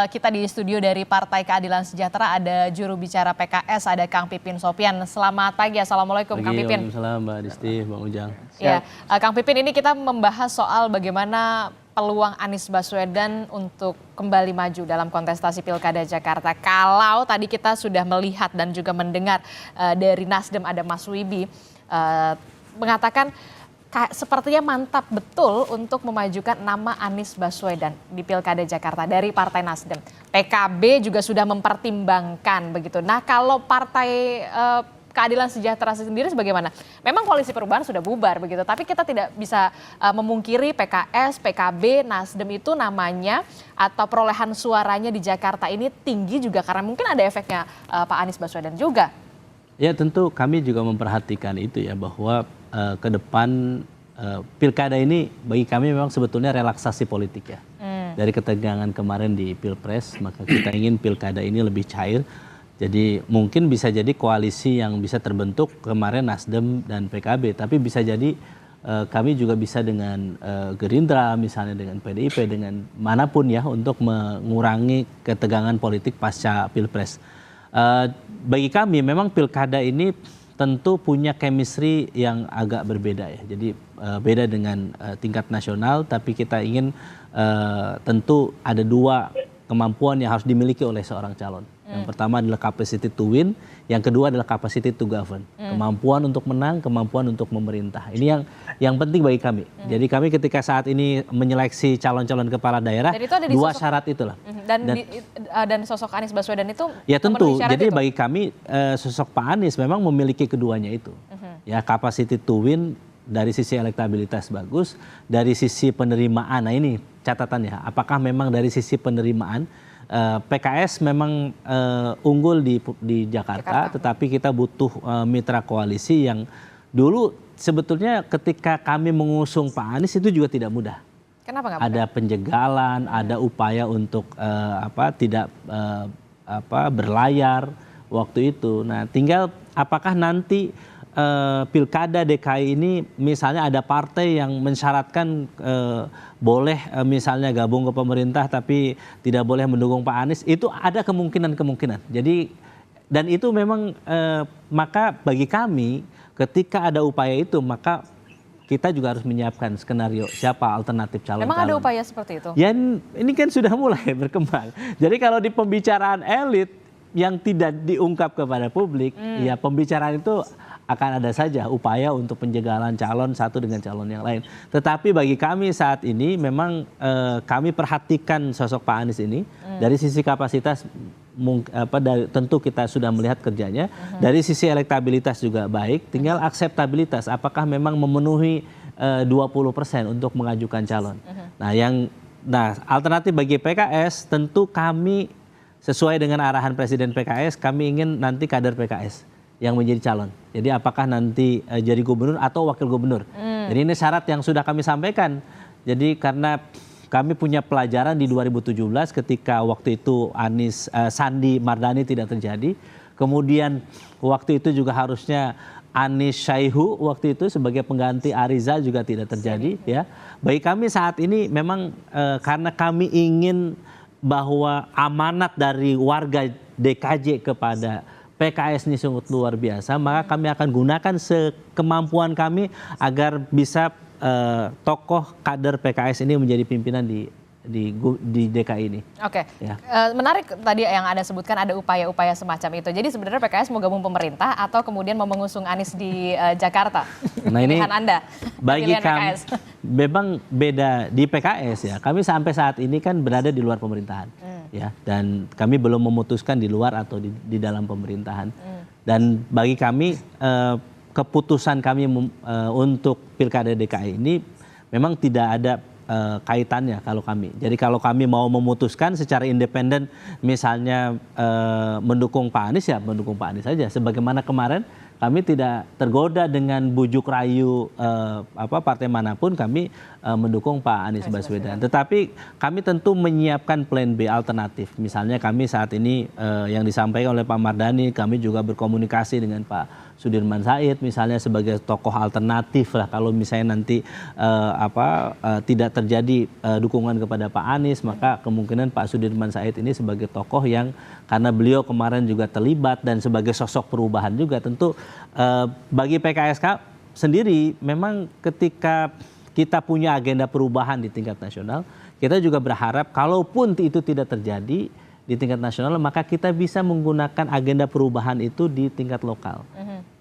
[SPEAKER 6] kita di studio dari Partai Keadilan Sejahtera, ada juru bicara PKS, ada Kang Pipin Sopyan. Selamat pagi, Assalamualaikum Kang Pipin.
[SPEAKER 10] Waalaikumsalam Mbak Disti, Bang Ujang.
[SPEAKER 6] Ya, Kang Pipin, ini kita membahas soal bagaimana peluang Anies Baswedan untuk kembali maju dalam kontestasi Pilkada Jakarta. Kalau tadi kita sudah melihat dan juga mendengar dari Nasdem ada Mas Wibi mengatakan sepertinya mantap betul untuk memajukan nama Anies Baswedan di Pilkada Jakarta dari Partai Nasdem. PKB juga sudah mempertimbangkan begitu. Nah, kalau Partai Keadilan Sejahtera sendiri bagaimana? Memang Koalisi Perubahan sudah bubar begitu, tapi kita tidak bisa memungkiri PKS, PKB, Nasdem itu namanya atau perolehan suaranya di Jakarta ini tinggi juga karena mungkin ada efeknya Pak Anies Baswedan juga.
[SPEAKER 10] Ya, tentu kami juga memperhatikan itu ya, bahwa ke depan pilkada ini bagi kami memang sebetulnya relaksasi politik ya. dari ketegangan kemarin di Pilpres, maka kita ingin pilkada ini lebih cair. Jadi mungkin bisa jadi koalisi yang bisa terbentuk kemarin Nasdem dan PKB, tapi bisa jadi kami juga bisa dengan Gerindra, misalnya dengan PDIP, dengan manapun ya, untuk mengurangi ketegangan politik pasca Pilpres. Bagi kami memang pilkada ini tentu punya chemistry yang agak berbeda ya. Jadi beda dengan tingkat nasional, tapi kita ingin tentu ada dua kemampuan yang harus dimiliki oleh seorang calon. Yang pertama adalah capacity to win, yang kedua adalah capacity to govern. Kemampuan untuk menang, kemampuan untuk memerintah. Ini yang penting bagi kami. Jadi kami ketika saat ini menyeleksi calon-calon kepala daerah, dua syarat itulah.
[SPEAKER 6] Dan sosok Anies Baswedan itu
[SPEAKER 10] ya tentu. Jadi
[SPEAKER 6] itu.
[SPEAKER 10] bagi kami sosok Pak Anies memang memiliki keduanya itu. Ya, capacity to win dari sisi elektabilitas bagus, dari sisi penerimaan. Nah ini catatannya, apakah memang dari sisi penerimaan PKS memang unggul di Jakarta, tetapi kita butuh mitra koalisi yang dulu sebetulnya ketika kami mengusung Pak Anies itu juga tidak mudah.
[SPEAKER 6] Kenapa nggak mudah?
[SPEAKER 10] Ada penjagalan, ada upaya untuk tidak berlayar waktu itu. Nah, tinggal apakah nanti pilkada DKI ini misalnya ada partai yang mensyaratkan boleh misalnya gabung ke pemerintah tapi tidak boleh mendukung Pak Anies, itu ada kemungkinan-kemungkinan. Jadi dan itu memang maka bagi kami ketika ada upaya itu maka kita juga harus menyiapkan skenario siapa alternatif calon-calon.
[SPEAKER 6] Memang ada upaya seperti itu?
[SPEAKER 10] Ya ini kan sudah mulai berkembang. Jadi kalau di pembicaraan elit yang tidak diungkap kepada publik, ya pembicaraan itu akan ada saja upaya untuk penjagalan calon satu dengan calon yang lain. Tetapi bagi kami saat ini memang kami perhatikan sosok Pak Anies ini dari sisi kapasitas tentu kita sudah melihat kerjanya, dari sisi elektabilitas juga baik, tinggal akseptabilitas apakah memang memenuhi 20% untuk mengajukan calon. Nah, alternatif bagi PKS tentu kami sesuai dengan arahan Presiden PKS, kami ingin nanti kader PKS yang menjadi calon. Jadi apakah nanti jadi gubernur atau wakil gubernur. Jadi ini syarat yang sudah kami sampaikan. Jadi karena kami punya pelajaran di 2017 ketika waktu itu Sandi Mardani tidak terjadi. Kemudian waktu itu juga harusnya Anies Syaihu waktu itu sebagai pengganti Ariza juga tidak terjadi. Ya. Bagi kami saat ini memang karena kami ingin bahwa amanat dari warga DKJ kepada PKS ini sangat luar biasa, maka kami akan gunakan sekemampuan kami agar bisa tokoh kader PKS ini menjadi pimpinan di DKI ini.
[SPEAKER 6] Oke,
[SPEAKER 10] ya.
[SPEAKER 6] Menarik tadi yang Anda sebutkan ada upaya-upaya semacam itu. Jadi sebenarnya PKS mau gabung pemerintah atau kemudian mau mengusung Anies di Jakarta?
[SPEAKER 10] Nah ini
[SPEAKER 6] pilihan Anda,
[SPEAKER 10] bagi kami
[SPEAKER 6] PKS.
[SPEAKER 10] memang beda di PKS ya. Kami sampai saat ini kan berada di luar pemerintahan. Ya, dan kami belum memutuskan di luar atau di dalam pemerintahan. Dan bagi kami keputusan kami untuk Pilkada DKI ini memang tidak ada kaitannya kalau kami. Jadi kalau kami mau memutuskan secara independen misalnya mendukung Pak Anies ya mendukung Pak Anies saja. Sebagaimana kemarin kami tidak tergoda dengan bujuk rayu partai manapun, kami mendukung Pak Anies Baswedan. Tetapi kami tentu menyiapkan plan B alternatif. Misalnya kami saat ini yang disampaikan oleh Pak Mardani, kami juga berkomunikasi dengan Pak Sudirman Said misalnya sebagai tokoh alternatif lah kalau misalnya nanti tidak terjadi dukungan kepada Pak Anies, maka kemungkinan Pak Sudirman Said ini sebagai tokoh yang karena beliau kemarin juga terlibat dan sebagai sosok perubahan juga tentu bagi PKS sendiri memang ketika kita punya agenda perubahan di tingkat nasional, kita juga berharap kalaupun itu tidak terjadi di tingkat nasional, maka kita bisa menggunakan agenda perubahan itu di tingkat lokal.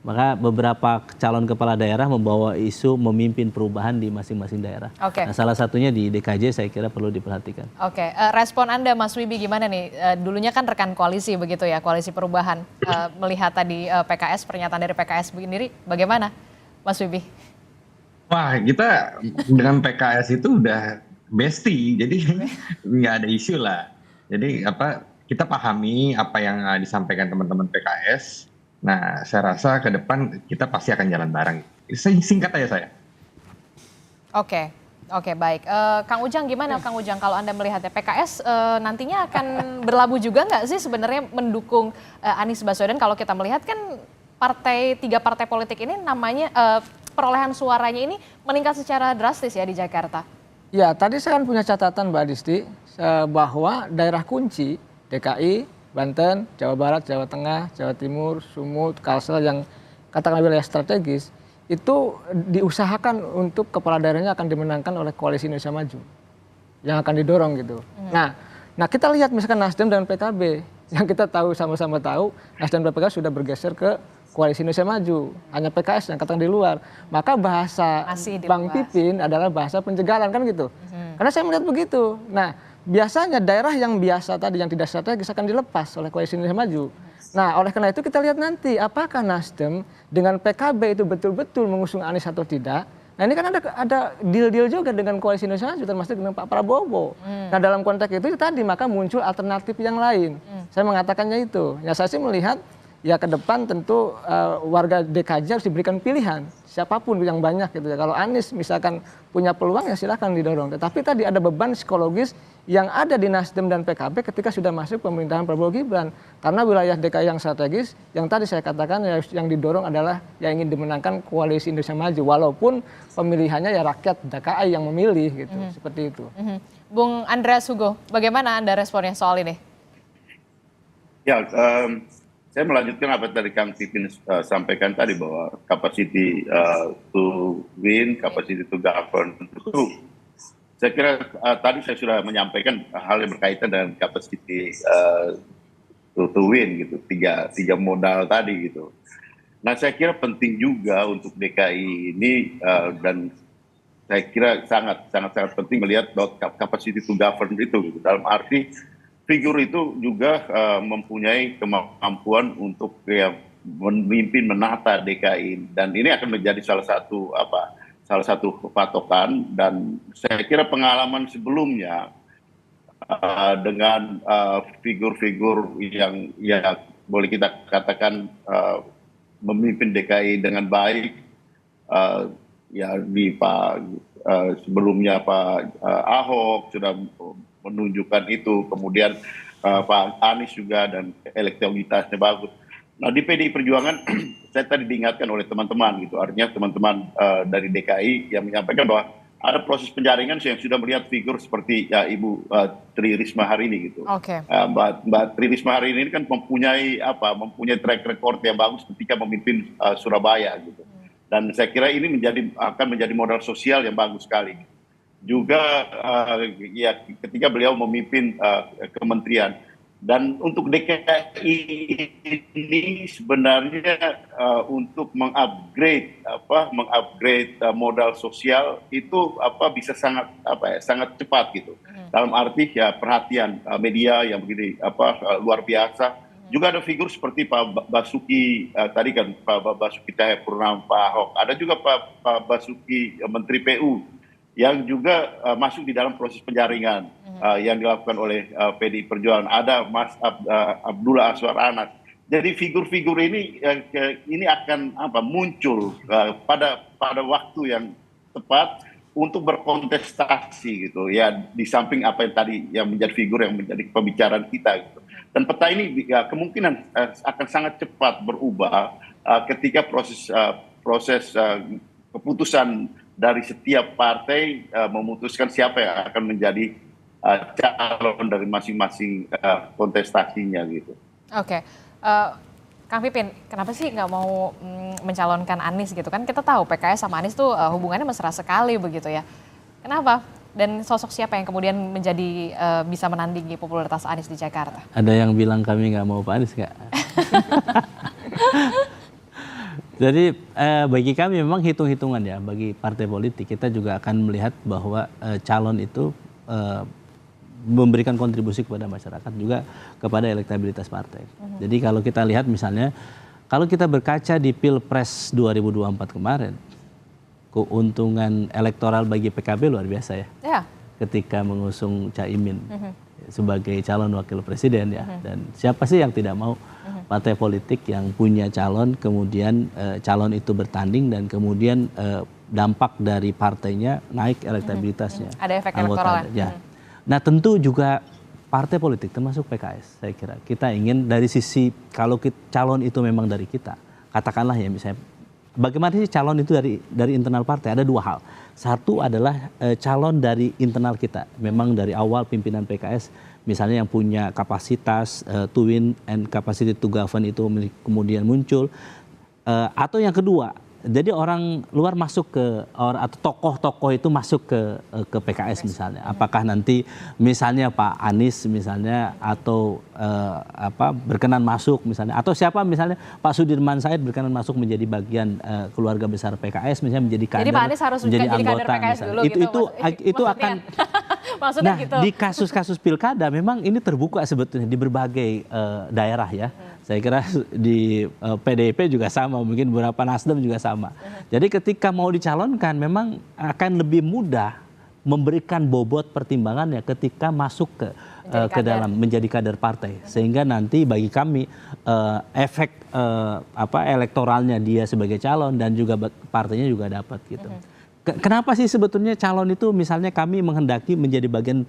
[SPEAKER 10] Maka beberapa calon kepala daerah membawa isu memimpin perubahan di masing-masing daerah. Nah, salah satunya di DKJ saya kira perlu diperhatikan.
[SPEAKER 6] Oke, respon Anda Mas Wibi gimana nih? Dulunya kan rekan koalisi begitu ya, koalisi perubahan. Melihat tadi PKS, pernyataan dari PKS sendiri, bagaimana Mas Wibi?
[SPEAKER 8] Wah, kita dengan PKS itu udah bestie, jadi nggak ada isu lah. Jadi kita pahami apa yang disampaikan teman-teman PKS. Nah, saya rasa ke depan kita pasti akan jalan bareng. Singkat aja saya.
[SPEAKER 6] Oke, Oke, baik. Kang Ujang gimana Kang Ujang kalau Anda melihatnya PKS nantinya akan berlabuh juga nggak sih sebenarnya mendukung Anies Baswedan? Kalau kita melihat kan tiga partai politik ini namanya perolehan suaranya ini meningkat secara drastis ya di Jakarta.
[SPEAKER 7] Ya, tadi saya kan punya catatan Mbak Adisti bahwa daerah kunci DKI, Banten, Jawa Barat, Jawa Tengah, Jawa Timur, Sumut, Kalsel yang katakanlah wilayah strategis itu diusahakan untuk kepala daerahnya akan dimenangkan oleh Koalisi Indonesia Maju yang akan didorong gitu. Nah kita lihat misalkan Nasdem dan PKB yang kita tahu sama-sama tahu Nasdem dan PKB sudah bergeser ke Koalisi Indonesia Maju, hanya PKS yang katakan di luar. Maka bahasa Bang Pipin adalah bahasa penjegalan kan gitu. Karena saya melihat begitu. Nah biasanya daerah yang biasa tadi yang tidak strategis akan dilepas oleh Koalisi Indonesia Maju. Nah oleh karena itu kita lihat nanti apakah Nasdem dengan PKB itu betul-betul mengusung Anies atau tidak. Nah ini kan ada deal-deal juga dengan Koalisi Indonesia Maju termasuk dengan Pak Prabowo. Nah dalam konteks itu tadi maka muncul alternatif yang lain. Saya mengatakannya itu. Ya saya sih melihat ya ke depan tentu warga DKJ harus diberikan pilihan siapapun yang banyak gitu ya. Kalau Anies misalkan punya peluang ya silakan didorong. Tetapi tadi ada beban psikologis yang ada di Nasdem dan PKB ketika sudah masuk pemerintahan Prabowo Gibran. Karena wilayah DKI yang strategis, yang tadi saya katakan yang didorong adalah yang ingin dimenangkan Koalisi Indonesia Maju. Walaupun pemilihannya ya rakyat DKI yang memilih gitu, seperti itu.
[SPEAKER 6] Bung Andreas Hugo, bagaimana Anda responnya soal ini?
[SPEAKER 9] Ya, saya melanjutkan apa tadi Kang Pipin sampaikan tadi bahwa capacity to win, capacity to govern itu saya kira tadi saya sudah menyampaikan hal yang berkaitan dengan capacity to win gitu, tiga modal tadi gitu. Nah saya kira penting juga untuk DKI ini dan saya kira sangat penting melihat bahwa capacity to govern itu gitu. Dalam arti figur itu juga mempunyai kemampuan untuk memimpin menata DKI dan ini akan menjadi salah satu patokan dan saya kira pengalaman sebelumnya dengan figur-figur yang ya boleh kita katakan memimpin DKI dengan baik ya di sebelumnya Pak Ahok sudah menunjukkan itu, kemudian Pak Anies juga dan elektabilitasnya bagus. Nah di PDI Perjuangan saya tadi diingatkan oleh teman-teman gitu, artinya teman-teman dari DKI yang menyampaikan bahwa ada proses penjaringan yang sudah melihat figur seperti Ibu Tri Risma hari ini gitu. Mbak Tri Risma hari ini kan mempunyai track record yang bagus ketika memimpin Surabaya gitu. Dan saya kira ini akan menjadi modal sosial yang bagus sekali. Juga ya ketika beliau memimpin kementerian. Dan untuk DKI ini sebenarnya untuk mengupgrade modal sosial itu bisa sangat cepat gitu. Dalam arti ya perhatian media yang begini luar biasa. Juga ada figur seperti Pak Basuki tadi kan Pak Basuki Cahayapurnama, Pak Ahok. Ada juga Pak Basuki Menteri PU yang juga masuk di dalam proses penjaringan yang dilakukan oleh PDI Perjuangan. Ada Mas Abdullah Azwar Anas. Jadi figur-figur ini akan muncul pada waktu yang tepat untuk berkontestasi gitu ya, di samping apa yang tadi yang menjadi figur yang menjadi pembicaraan kita gitu. Dan peta ini kemungkinan akan sangat cepat berubah ketika proses keputusan dari setiap partai memutuskan siapa yang akan menjadi calon dari masing-masing kontestasinya gitu.
[SPEAKER 6] Oke, Kang Pipin, kenapa sih nggak mau mencalonkan Anies gitu kan? Kita tahu PKS sama Anies tuh hubungannya mesra sekali begitu ya. Kenapa? Dan sosok siapa yang kemudian menjadi bisa menandingi popularitas Anies di Jakarta? Ada yang bilang kami nggak mau Pak Anies nggak? Jadi bagi kami memang hitung-hitungan ya, bagi partai politik kita juga akan melihat bahwa calon itu memberikan kontribusi kepada masyarakat juga kepada elektabilitas partai. Jadi kalau kita lihat misalnya, kalau kita berkaca di Pilpres 2024 kemarin, keuntungan elektoral bagi PKB luar biasa ya. Ketika mengusung Caimin sebagai calon wakil presiden ya. Dan siapa sih yang tidak mau partai politik yang punya calon, kemudian calon itu bertanding dan kemudian
[SPEAKER 10] dampak dari partainya naik elektabilitasnya.
[SPEAKER 6] Ada efek
[SPEAKER 10] anggota,
[SPEAKER 6] elektoral
[SPEAKER 10] ya. Nah tentu juga partai politik termasuk PKS saya kira kita ingin dari sisi kalau calon itu memang dari kita, katakanlah ya misalnya bagaimana sih calon itu dari internal partai, ada dua hal. Satu adalah calon dari internal kita, memang dari awal pimpinan PKS misalnya yang punya kapasitas to win and capacity to govern itu kemudian muncul. Atau yang kedua, jadi orang luar masuk atau tokoh-tokoh itu masuk ke PKS misalnya. Apakah nanti misalnya Pak Anies misalnya atau berkenan masuk misalnya, atau siapa misalnya Pak Sudirman Said berkenan masuk menjadi bagian keluarga besar PKS misalnya menjadi kader,
[SPEAKER 6] jadi Pak Anies harus
[SPEAKER 10] menjadi
[SPEAKER 6] jadi
[SPEAKER 10] anggota
[SPEAKER 6] kader PKS
[SPEAKER 10] misalnya.
[SPEAKER 6] dulu
[SPEAKER 10] Itu akan
[SPEAKER 6] maksudnya
[SPEAKER 10] nah,
[SPEAKER 6] gitu.
[SPEAKER 10] di kasus-kasus pilkada memang ini terbuka sebetulnya di berbagai daerah ya. Saya kira di PDIP juga sama, mungkin beberapa Nasdem juga sama. Jadi ketika mau dicalonkan memang akan lebih mudah memberikan bobot pertimbangannya ketika masuk ke dalam menjadi kader partai. Sehingga nanti bagi kami efek elektoralnya dia sebagai calon dan juga partainya juga dapat gitu. Kenapa sih sebetulnya calon itu misalnya kami menghendaki menjadi bagian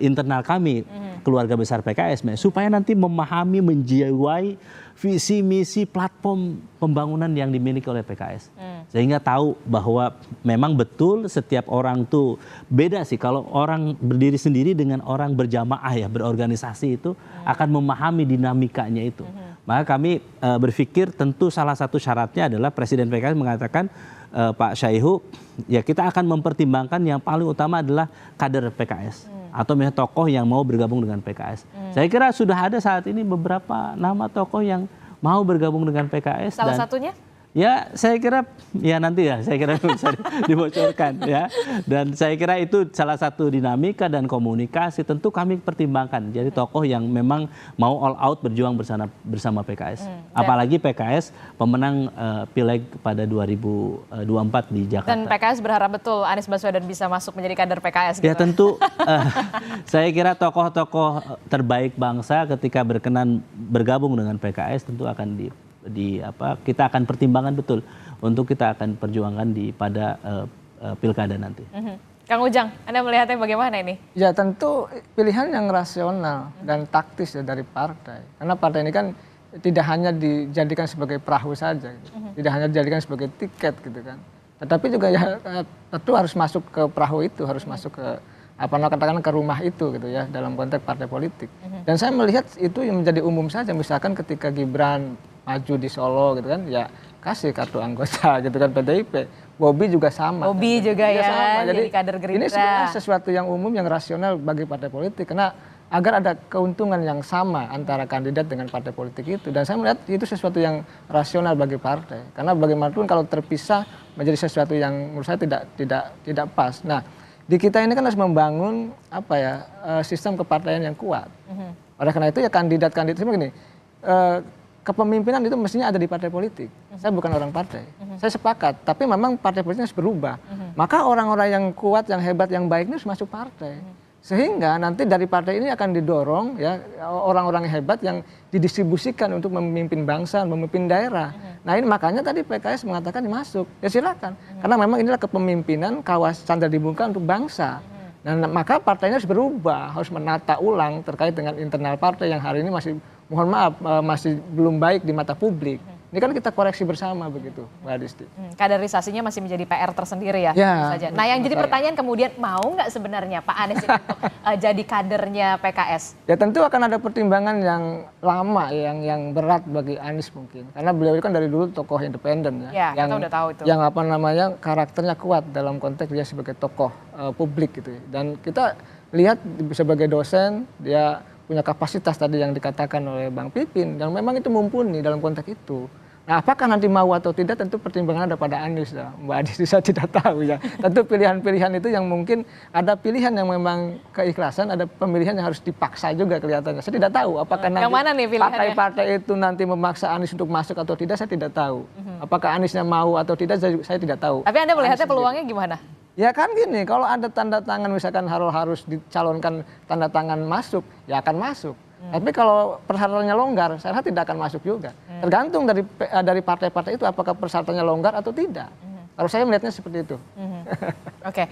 [SPEAKER 10] internal kami keluarga besar PKS supaya nanti memahami, menjiwai visi misi platform pembangunan yang dimiliki oleh PKS sehingga tahu bahwa memang betul setiap orang tuh beda sih kalau orang berdiri sendiri dengan orang berjamaah ya berorganisasi itu akan memahami dinamikanya itu. Maka kami berpikir tentu salah satu syaratnya adalah Presiden PKS mengatakan Pak Syaihu, ya kita akan mempertimbangkan yang paling utama adalah kader PKS atau misalnya tokoh yang mau bergabung dengan PKS. Saya kira sudah ada saat ini beberapa nama tokoh yang mau bergabung dengan PKS.
[SPEAKER 6] Salah satunya?
[SPEAKER 10] Ya saya kira ya nanti ya saya kira bisa dibocorkan ya. Dan saya kira itu salah satu dinamika dan komunikasi tentu kami pertimbangkan. Jadi tokoh yang memang mau all out berjuang bersama PKS. Apalagi PKS pemenang pileg pada 2024 di Jakarta.
[SPEAKER 6] Dan PKS berharap betul Anies Baswedan bisa masuk menjadi kader PKS gitu.
[SPEAKER 10] Ya tentu saya kira tokoh-tokoh terbaik bangsa ketika berkenan bergabung dengan PKS tentu akan kita akan pertimbangkan betul untuk kita akan perjuangkan pada pilkada nanti.
[SPEAKER 6] Kang Ujang, Anda melihatnya bagaimana ini?
[SPEAKER 7] Ya tentu pilihan yang rasional dan taktis ya dari partai. Karena partai ini kan tidak hanya dijadikan sebagai perahu saja, tidak hanya dijadikan sebagai tiket gitu kan. Tetapi juga ya tentu harus masuk ke perahu itu, harus masuk ke katakan ke rumah itu gitu ya dalam konteks partai politik. Dan saya melihat itu yang menjadi umum saja. Misalkan ketika Gibran maju di Solo gitu kan, ya kasih kartu anggota gitu kan PDIP. Bobi juga sama.
[SPEAKER 6] Bobi
[SPEAKER 7] kan?
[SPEAKER 6] juga ya,
[SPEAKER 7] sama.
[SPEAKER 6] jadi kader Gerindra.
[SPEAKER 7] Ini sebenarnya sesuatu yang umum yang rasional bagi partai politik karena agar ada keuntungan yang sama antara kandidat dengan partai politik itu. Dan saya melihat itu sesuatu yang rasional bagi partai. Karena bagaimanapun kalau terpisah menjadi sesuatu yang menurut saya tidak pas. Nah, di kita ini kan harus membangun sistem kepartaian yang kuat. Oleh karena itu ya kandidat-kandidat begini. Kepemimpinan itu mestinya ada di partai politik. Saya bukan orang partai. Saya sepakat. Tapi memang partai politik harus berubah. Maka orang-orang yang kuat, yang hebat, yang baik ini harus masuk partai. Sehingga nanti dari partai ini akan didorong ya orang-orang hebat yang didistribusikan untuk memimpin bangsa, memimpin daerah. Nah ini makanya tadi PKS mengatakan masuk. Ya silakan. Karena memang inilah kepemimpinan kawasan candra dibuka untuk bangsa. Nah maka partainya harus berubah, harus menata ulang terkait dengan internal partai yang hari ini masih mohon maaf masih belum baik di mata publik. Ini kan kita koreksi bersama begitu, Mbak Adisti.
[SPEAKER 6] Kaderisasinya masih menjadi PR tersendiri ya.
[SPEAKER 7] Ya
[SPEAKER 6] Nah yang jadi pertanyaan kemudian mau nggak sebenarnya Pak Anies untuk jadi kadernya PKS?
[SPEAKER 7] Ya tentu akan ada pertimbangan yang lama, yang berat bagi Anies mungkin. Karena beliau itu kan dari dulu tokoh independen
[SPEAKER 6] ya. Kita udah tahu itu.
[SPEAKER 7] Yang karakternya kuat dalam konteks dia sebagai tokoh publik gitu. Dan kita lihat sebagai dosen dia punya kapasitas tadi yang dikatakan oleh Bang Pipin dan memang itu mumpuni dalam konteks itu. Nah, apakah nanti mau atau tidak tentu pertimbangan ada pada Anies ya. Mbak Adisti saya tidak tahu ya. Tentu pilihan-pilihan itu yang mungkin ada pilihan yang memang keikhlasan, ada pemilihan yang harus dipaksa juga kelihatannya. Saya tidak tahu apakah nanti partai-partai itu nanti memaksa Anies untuk masuk atau tidak, saya tidak tahu. Apakah Aniesnya mau atau tidak, saya tidak tahu.
[SPEAKER 6] Tapi Anda melihatnya peluangnya gimana?
[SPEAKER 7] Ya kan gini, kalau ada tanda tangan misalkan harus dicalonkan tanda tangan masuk, ya akan masuk. Tapi kalau persyaratannya longgar, saya rasa tidak akan masuk juga. Tergantung dari partai-partai itu apakah persyaratannya longgar atau tidak. Kalau saya melihatnya seperti itu.
[SPEAKER 6] Oke.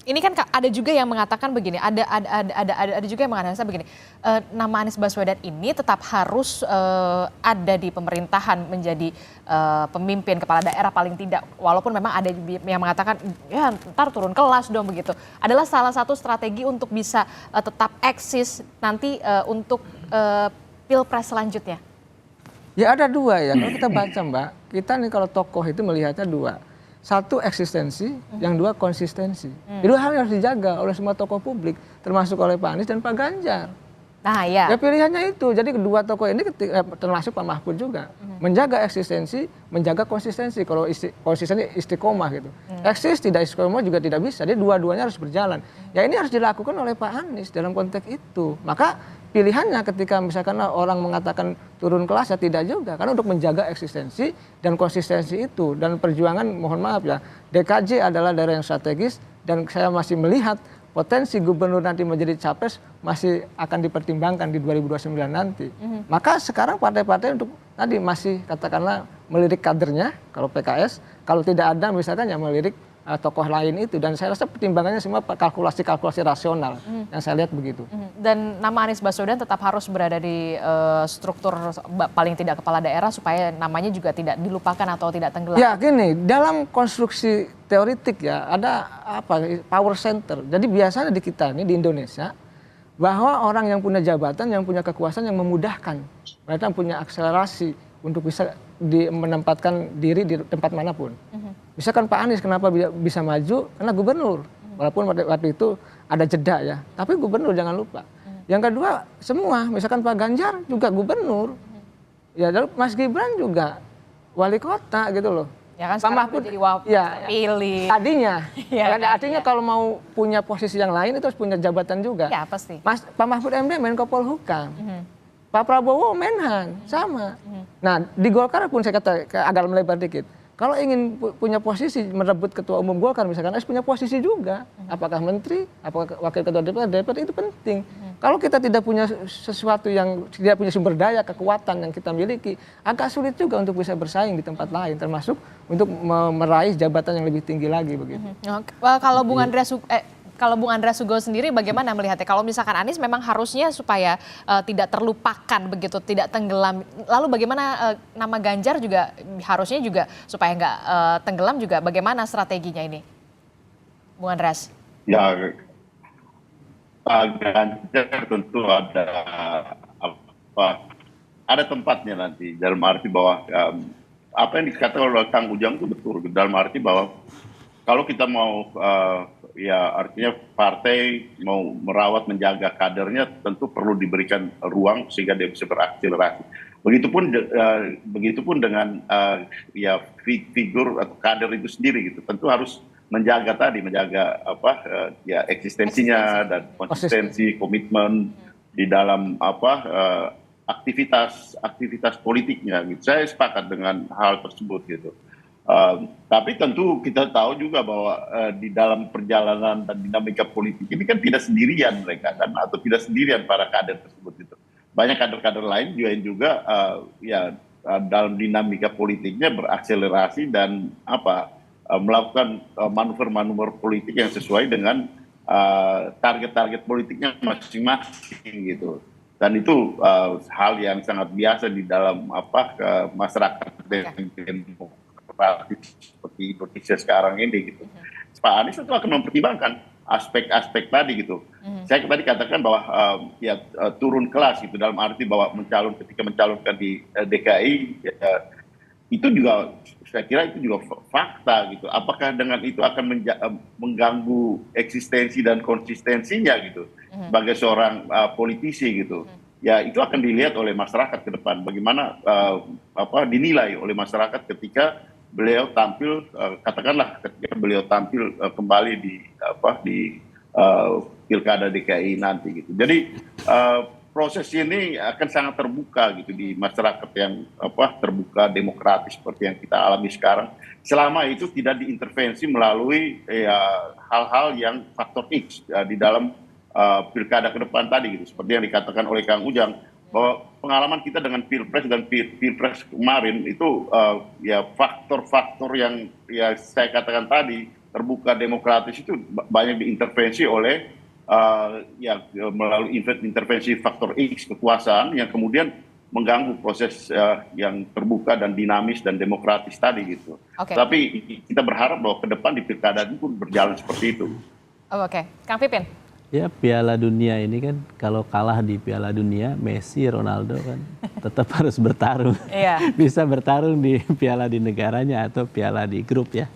[SPEAKER 6] Ini kan ada juga yang mengatakan begini, ada juga yang mengatakan begini, nama Anies Baswedan ini tetap harus ada di pemerintahan menjadi pemimpin kepala daerah paling tidak, walaupun memang ada yang mengatakan ya ntar turun kelas dong begitu. Adalah salah satu strategi untuk bisa tetap eksis nanti untuk pilpres selanjutnya.
[SPEAKER 7] Ya ada dua ya, kalau kita baca Mbak, kita nih kalau tokoh itu melihatnya dua. Satu eksistensi, yang dua konsistensi. Dua hal yang harus dijaga oleh semua tokoh publik, termasuk oleh Pak Anies dan Pak Ganjar.
[SPEAKER 6] Nah ya.
[SPEAKER 7] Ya pilihannya itu, jadi kedua tokoh ini termasuk Pak Mahfud juga. Menjaga eksistensi, menjaga konsistensi. Kalau konsistensi istiqomah gitu. Eksis tidak istiqomah juga tidak bisa, jadi dua-duanya harus berjalan. Ya ini harus dilakukan oleh Pak Anies dalam konteks itu. Maka pilihannya ketika misalkan orang mengatakan turun kelas ya tidak juga, karena untuk menjaga eksistensi dan konsistensi itu, dan perjuangan mohon maaf ya, DKJ adalah daerah yang strategis dan saya masih melihat potensi gubernur nanti menjadi capres masih akan dipertimbangkan di 2029 nanti. Maka sekarang partai-partai untuk tadi masih katakanlah melirik kadernya kalau PKS, kalau tidak ada misalkan ya melirik tokoh lain itu, dan saya rasa pertimbangannya semua kalkulasi-kalkulasi rasional yang saya lihat begitu.
[SPEAKER 6] Dan nama Anies Baswedan tetap harus berada di struktur paling tidak kepala daerah supaya namanya juga tidak dilupakan atau tidak tenggelam.
[SPEAKER 7] Ya gini, dalam konstruksi teoritik ya ada power center. Jadi biasanya di kita ini di Indonesia bahwa orang yang punya jabatan, yang punya kekuasaan yang memudahkan, mereka punya akselerasi untuk bisa menempatkan diri di tempat manapun. Misalkan Pak Anies kenapa bisa maju? Karena gubernur. Walaupun waktu itu ada jeda ya, tapi gubernur jangan lupa. Yang kedua semua, misalkan Pak Ganjar juga gubernur. Ya lalu Mas Gibran juga wali kota gitu loh.
[SPEAKER 6] Ya kan
[SPEAKER 7] Pak
[SPEAKER 6] sekarang
[SPEAKER 7] Mahfud
[SPEAKER 6] jadi pilih.
[SPEAKER 7] Tadinya.
[SPEAKER 6] Ya,
[SPEAKER 7] artinya kalau mau punya posisi yang lain itu harus punya jabatan juga.
[SPEAKER 6] Ya pasti.
[SPEAKER 7] Pak Mahfud MD Menko Polhukam. Pak Prabowo Menhan sama. Nah di Golkar pun saya kata agak melebar dikit. Kalau ingin punya posisi merebut ketua umum Golkar misalkan harus punya posisi juga. Apakah menteri, apakah wakil ketua DPR itu penting. Kalau kita tidak punya sesuatu yang tidak punya sumber daya, kekuatan yang kita miliki, agak sulit juga untuk bisa bersaing di tempat lain, termasuk untuk meraih jabatan yang lebih tinggi lagi begitu.
[SPEAKER 6] Kalau Bung Andreas Sugeng sendiri bagaimana melihatnya? Kalau misalkan Anies memang harusnya supaya tidak terlupakan begitu, tidak tenggelam. Lalu bagaimana nama Ganjar juga harusnya juga supaya nggak tenggelam juga. Bagaimana strateginya ini, Bung Andreas?
[SPEAKER 9] Ya, Pak Ganjar tentu ada tempatnya nanti dalam arti bahwa apa yang dikatakan oleh Kang Ujang itu betul, dalam arti bahwa kalau kita mau ya artinya partai mau merawat menjaga kadernya tentu perlu diberikan ruang sehingga dia bisa berakselerasi. Begitupun dengan ya figur atau kader itu sendiri gitu, tentu harus menjaga ya eksistensinya dan konsistensi, komitmen di dalam aktivitas politiknya gitu. Saya sepakat dengan hal tersebut gitu. Tapi tentu kita tahu juga bahwa di dalam perjalanan dan dinamika politik ini kan tidak sendirian mereka kan, atau tidak sendirian para kader tersebut itu. Banyak kader-kader lain juga ya dalam dinamika politiknya berakselerasi dan melakukan manuver-manuver politik yang sesuai dengan target-target politiknya masing-masing gitu. Dan itu hal yang sangat biasa di dalam masyarakat demokratis seperti Indonesia sekarang ini gitu. Pak Anies itu akan mempertimbangkan aspek-aspek tadi gitu. Saya tadi katakan bahwa ya turun kelas gitu dalam arti bahwa ketika mencalonkan di DKI itu juga saya kira itu juga fakta gitu. Apakah dengan itu akan mengganggu eksistensi dan konsistensinya gitu sebagai seorang politisi gitu. Ya itu akan dilihat oleh masyarakat ke depan bagaimana dinilai oleh masyarakat ketika beliau tampil katakanlah ketika beliau tampil kembali di Pilkada DKI nanti gitu. Jadi proses ini akan sangat terbuka gitu di masyarakat yang terbuka demokratis seperti yang kita alami sekarang. Selama itu tidak diintervensi melalui hal-hal yang faktor X di dalam pilkada ke depan tadi gitu. Seperti yang dikatakan oleh Kang Ujang, bahwa pengalaman kita dengan pilpres dan pilpres kemarin itu ya faktor-faktor yang ya saya katakan tadi terbuka demokratis itu banyak diintervensi oleh ya melalui intervensi faktor X kekuasaan yang kemudian mengganggu proses yang terbuka dan dinamis dan demokratis tadi gitu. Tapi kita berharap bahwa ke depan di pilkada itu pun berjalan seperti itu.
[SPEAKER 6] Oke, Kang Pipin.
[SPEAKER 10] Ya, Piala Dunia ini kan kalau kalah di Piala Dunia, Messi, Ronaldo kan tetap harus bertarung. Bisa bertarung di piala di negaranya atau piala di grup ya.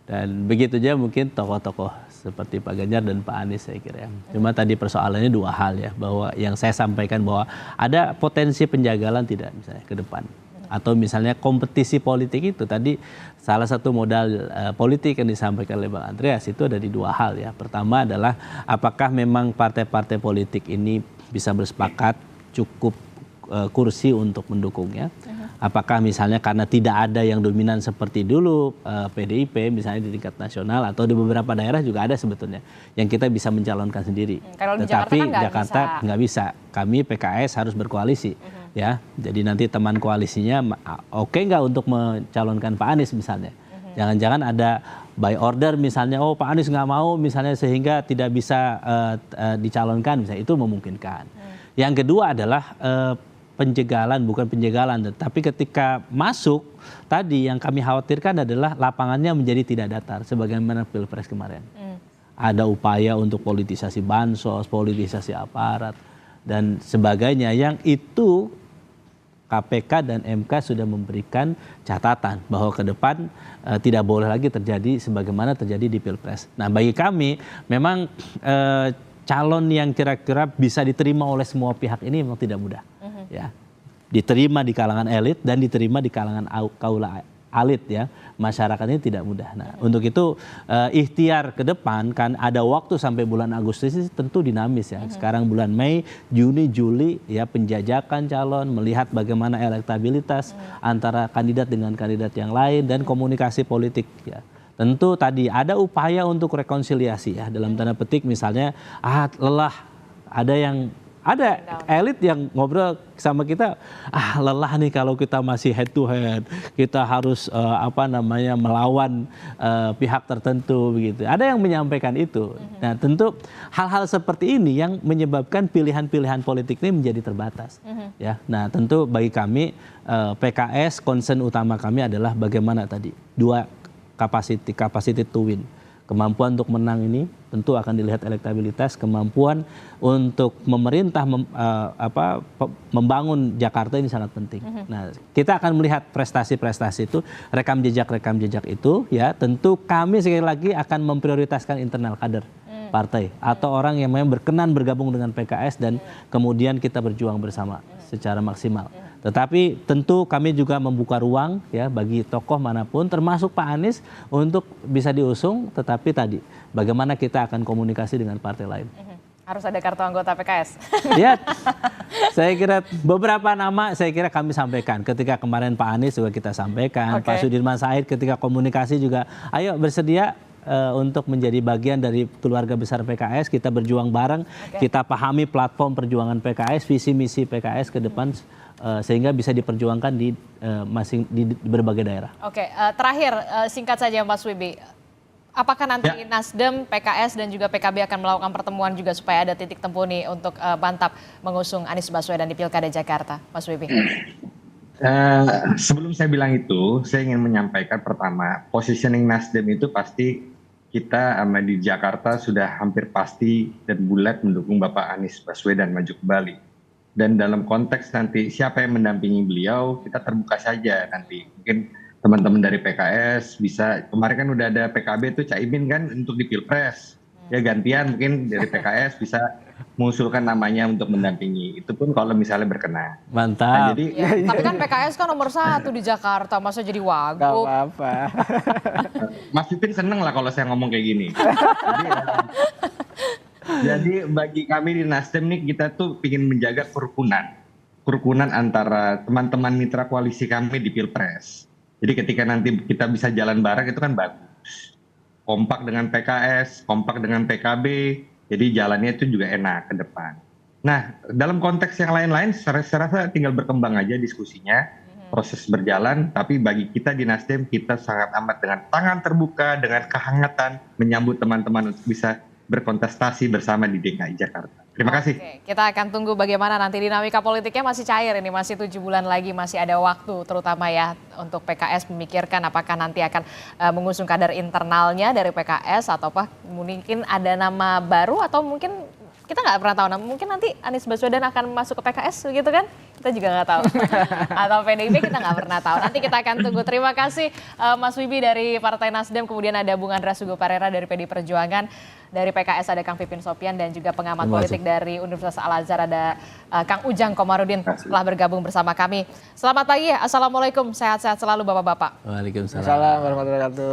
[SPEAKER 10] Dan begitu aja mungkin tokoh-tokoh seperti Pak Ganjar dan Pak Anies saya kira. Cuma tadi persoalannya dua hal ya, bahwa yang saya sampaikan bahwa ada potensi penjagalan tidak misalnya ke depan. Atau misalnya kompetisi politik itu tadi salah satu modal politik yang disampaikan oleh Bang Andreas itu ada di dua hal ya. Pertama adalah apakah memang partai-partai politik ini bisa bersepakat cukup kursi untuk mendukungnya. Apakah misalnya karena tidak ada yang dominan seperti dulu PDIP misalnya di tingkat nasional atau di beberapa daerah juga ada sebetulnya yang kita bisa mencalonkan sendiri. Tetapi Jakarta nggak bisa. Kami PKS harus berkoalisi. Ya, jadi nanti teman koalisinya oke nggak untuk mencalonkan Pak Anies misalnya. Jangan-jangan ada by order misalnya, oh Pak Anies nggak mau misalnya sehingga tidak bisa dicalonkan, misalnya itu memungkinkan. Yang kedua adalah penjagalan, bukan penjagalan, tapi ketika masuk tadi yang kami khawatirkan adalah lapangannya menjadi tidak datar sebagaimana Pilpres kemarin. Ada upaya untuk politisasi bansos, politisasi aparat dan sebagainya yang itu KPK dan MK sudah memberikan catatan bahwa ke depan tidak boleh lagi terjadi sebagaimana terjadi di Pilpres. Nah, bagi kami memang calon yang kira-kira bisa diterima oleh semua pihak ini memang tidak mudah. Ya. Diterima di kalangan elit dan diterima di kalangan kaula elit ya. Masyarakat ini tidak mudah. Nah, untuk itu ikhtiar ke depan kan ada waktu sampai bulan Agustus ini tentu dinamis ya. Sekarang bulan Mei, Juni, Juli ya penjajakan calon, melihat bagaimana elektabilitas antara kandidat dengan kandidat yang lain dan komunikasi politik ya. Tentu tadi ada upaya untuk rekonsiliasi ya dalam tanda petik misalnya lelah, ada elit yang ngobrol sama kita, lelah nih kalau kita masih head to head, kita harus melawan pihak tertentu begitu. Ada yang menyampaikan itu. Nah, tentu hal-hal seperti ini yang menyebabkan pilihan-pilihan politik ini menjadi terbatas. Ya, nah tentu bagi kami PKS concern utama kami adalah bagaimana tadi dua capacity to win. Kemampuan untuk menang ini tentu akan dilihat elektabilitas, kemampuan untuk pemerintah membangun Jakarta ini sangat penting. Nah, kita akan melihat prestasi-prestasi itu, rekam jejak itu ya, tentu kami sekali lagi akan memprioritaskan internal kader partai atau orang yang memang berkenan bergabung dengan PKS dan kemudian kita berjuang bersama secara maksimal. Tetapi tentu kami juga membuka ruang ya bagi tokoh manapun termasuk Pak Anies untuk bisa diusung, tetapi tadi bagaimana kita akan komunikasi dengan partai lain.
[SPEAKER 6] Harus ada kartu anggota PKS.
[SPEAKER 10] Ya, saya kira beberapa nama saya kira kami sampaikan. Ketika kemarin Pak Anies juga kita sampaikan, Pak Sudirman Said ketika komunikasi juga, ayo bersedia untuk menjadi bagian dari keluarga besar PKS, kita berjuang bareng, kita pahami platform perjuangan PKS, visi misi PKS ke depan sehingga bisa diperjuangkan di berbagai daerah.
[SPEAKER 6] Terakhir singkat saja Mas Wibi, apakah nanti Nasdem, PKS dan juga PKB akan melakukan pertemuan juga supaya ada titik temu nih untuk mantap mengusung Anies Baswedan di Pilkada Jakarta, Mas Wibi?
[SPEAKER 8] Sebelum saya bilang itu, saya ingin menyampaikan pertama, positioning Nasdem itu pasti kita di Jakarta sudah hampir pasti dan bulat mendukung Bapak Anies Baswedan maju kembali. Dan dalam konteks nanti siapa yang mendampingi beliau, kita terbuka saja nanti. Mungkin teman-teman dari PKS bisa, kemarin kan udah ada PKB tuh Caimin kan untuk di Pilpres. Ya gantian mungkin dari PKS bisa mengusulkan namanya untuk mendampingi. Itu pun kalau misalnya berkenan.
[SPEAKER 10] Mantap.
[SPEAKER 8] Nah, jadi,
[SPEAKER 6] tapi kan PKS kan nomor 1 di Jakarta, masa jadi wagub?
[SPEAKER 7] Gak apa-apa.
[SPEAKER 8] Mas Pipin seneng lah kalau saya ngomong kayak gini. Jadi bagi kami di Nasdem nih kita tuh ingin menjaga kerukunan antara teman-teman mitra koalisi kami di Pilpres. Jadi ketika nanti kita bisa jalan bareng itu kan bagus. Kompak dengan PKS, kompak dengan PKB, jadi jalannya itu juga enak ke depan. Nah, dalam konteks yang lain-lain, saya rasa tinggal berkembang aja diskusinya, proses berjalan. Tapi bagi kita di Nasdem, kita sangat amat dengan tangan terbuka, dengan kehangatan menyambut teman-teman untuk bisa berkontestasi bersama di DKI Jakarta. Terima kasih.
[SPEAKER 6] Oke, kita akan tunggu bagaimana nanti dinamika politiknya masih cair ini, masih 7 bulan lagi, masih ada waktu terutama ya untuk PKS memikirkan apakah nanti akan mengusung kader internalnya dari PKS atau mungkin ada nama baru atau mungkin kita nggak pernah tahu, mungkin nanti Anies Baswedan akan masuk ke PKS gitu kan? Kita juga nggak tahu. Atau PDIP kita nggak pernah tahu. Nanti kita akan tunggu. Terima kasih Mas Wibi dari Partai Nasdem, kemudian ada Bung Andreas Hugo Parera dari PDI Perjuangan, dari PKS ada Kang Pipin Sopyan dan juga pengamat politik dari Universitas Al-Azhar ada Kang Ujang Komarudin telah bergabung bersama kami. Selamat pagi, Assalamualaikum, sehat-sehat selalu Bapak-Bapak.
[SPEAKER 10] Waalaikumsalam.
[SPEAKER 7] Assalamualaikum warahmatullahi wabarakatuh.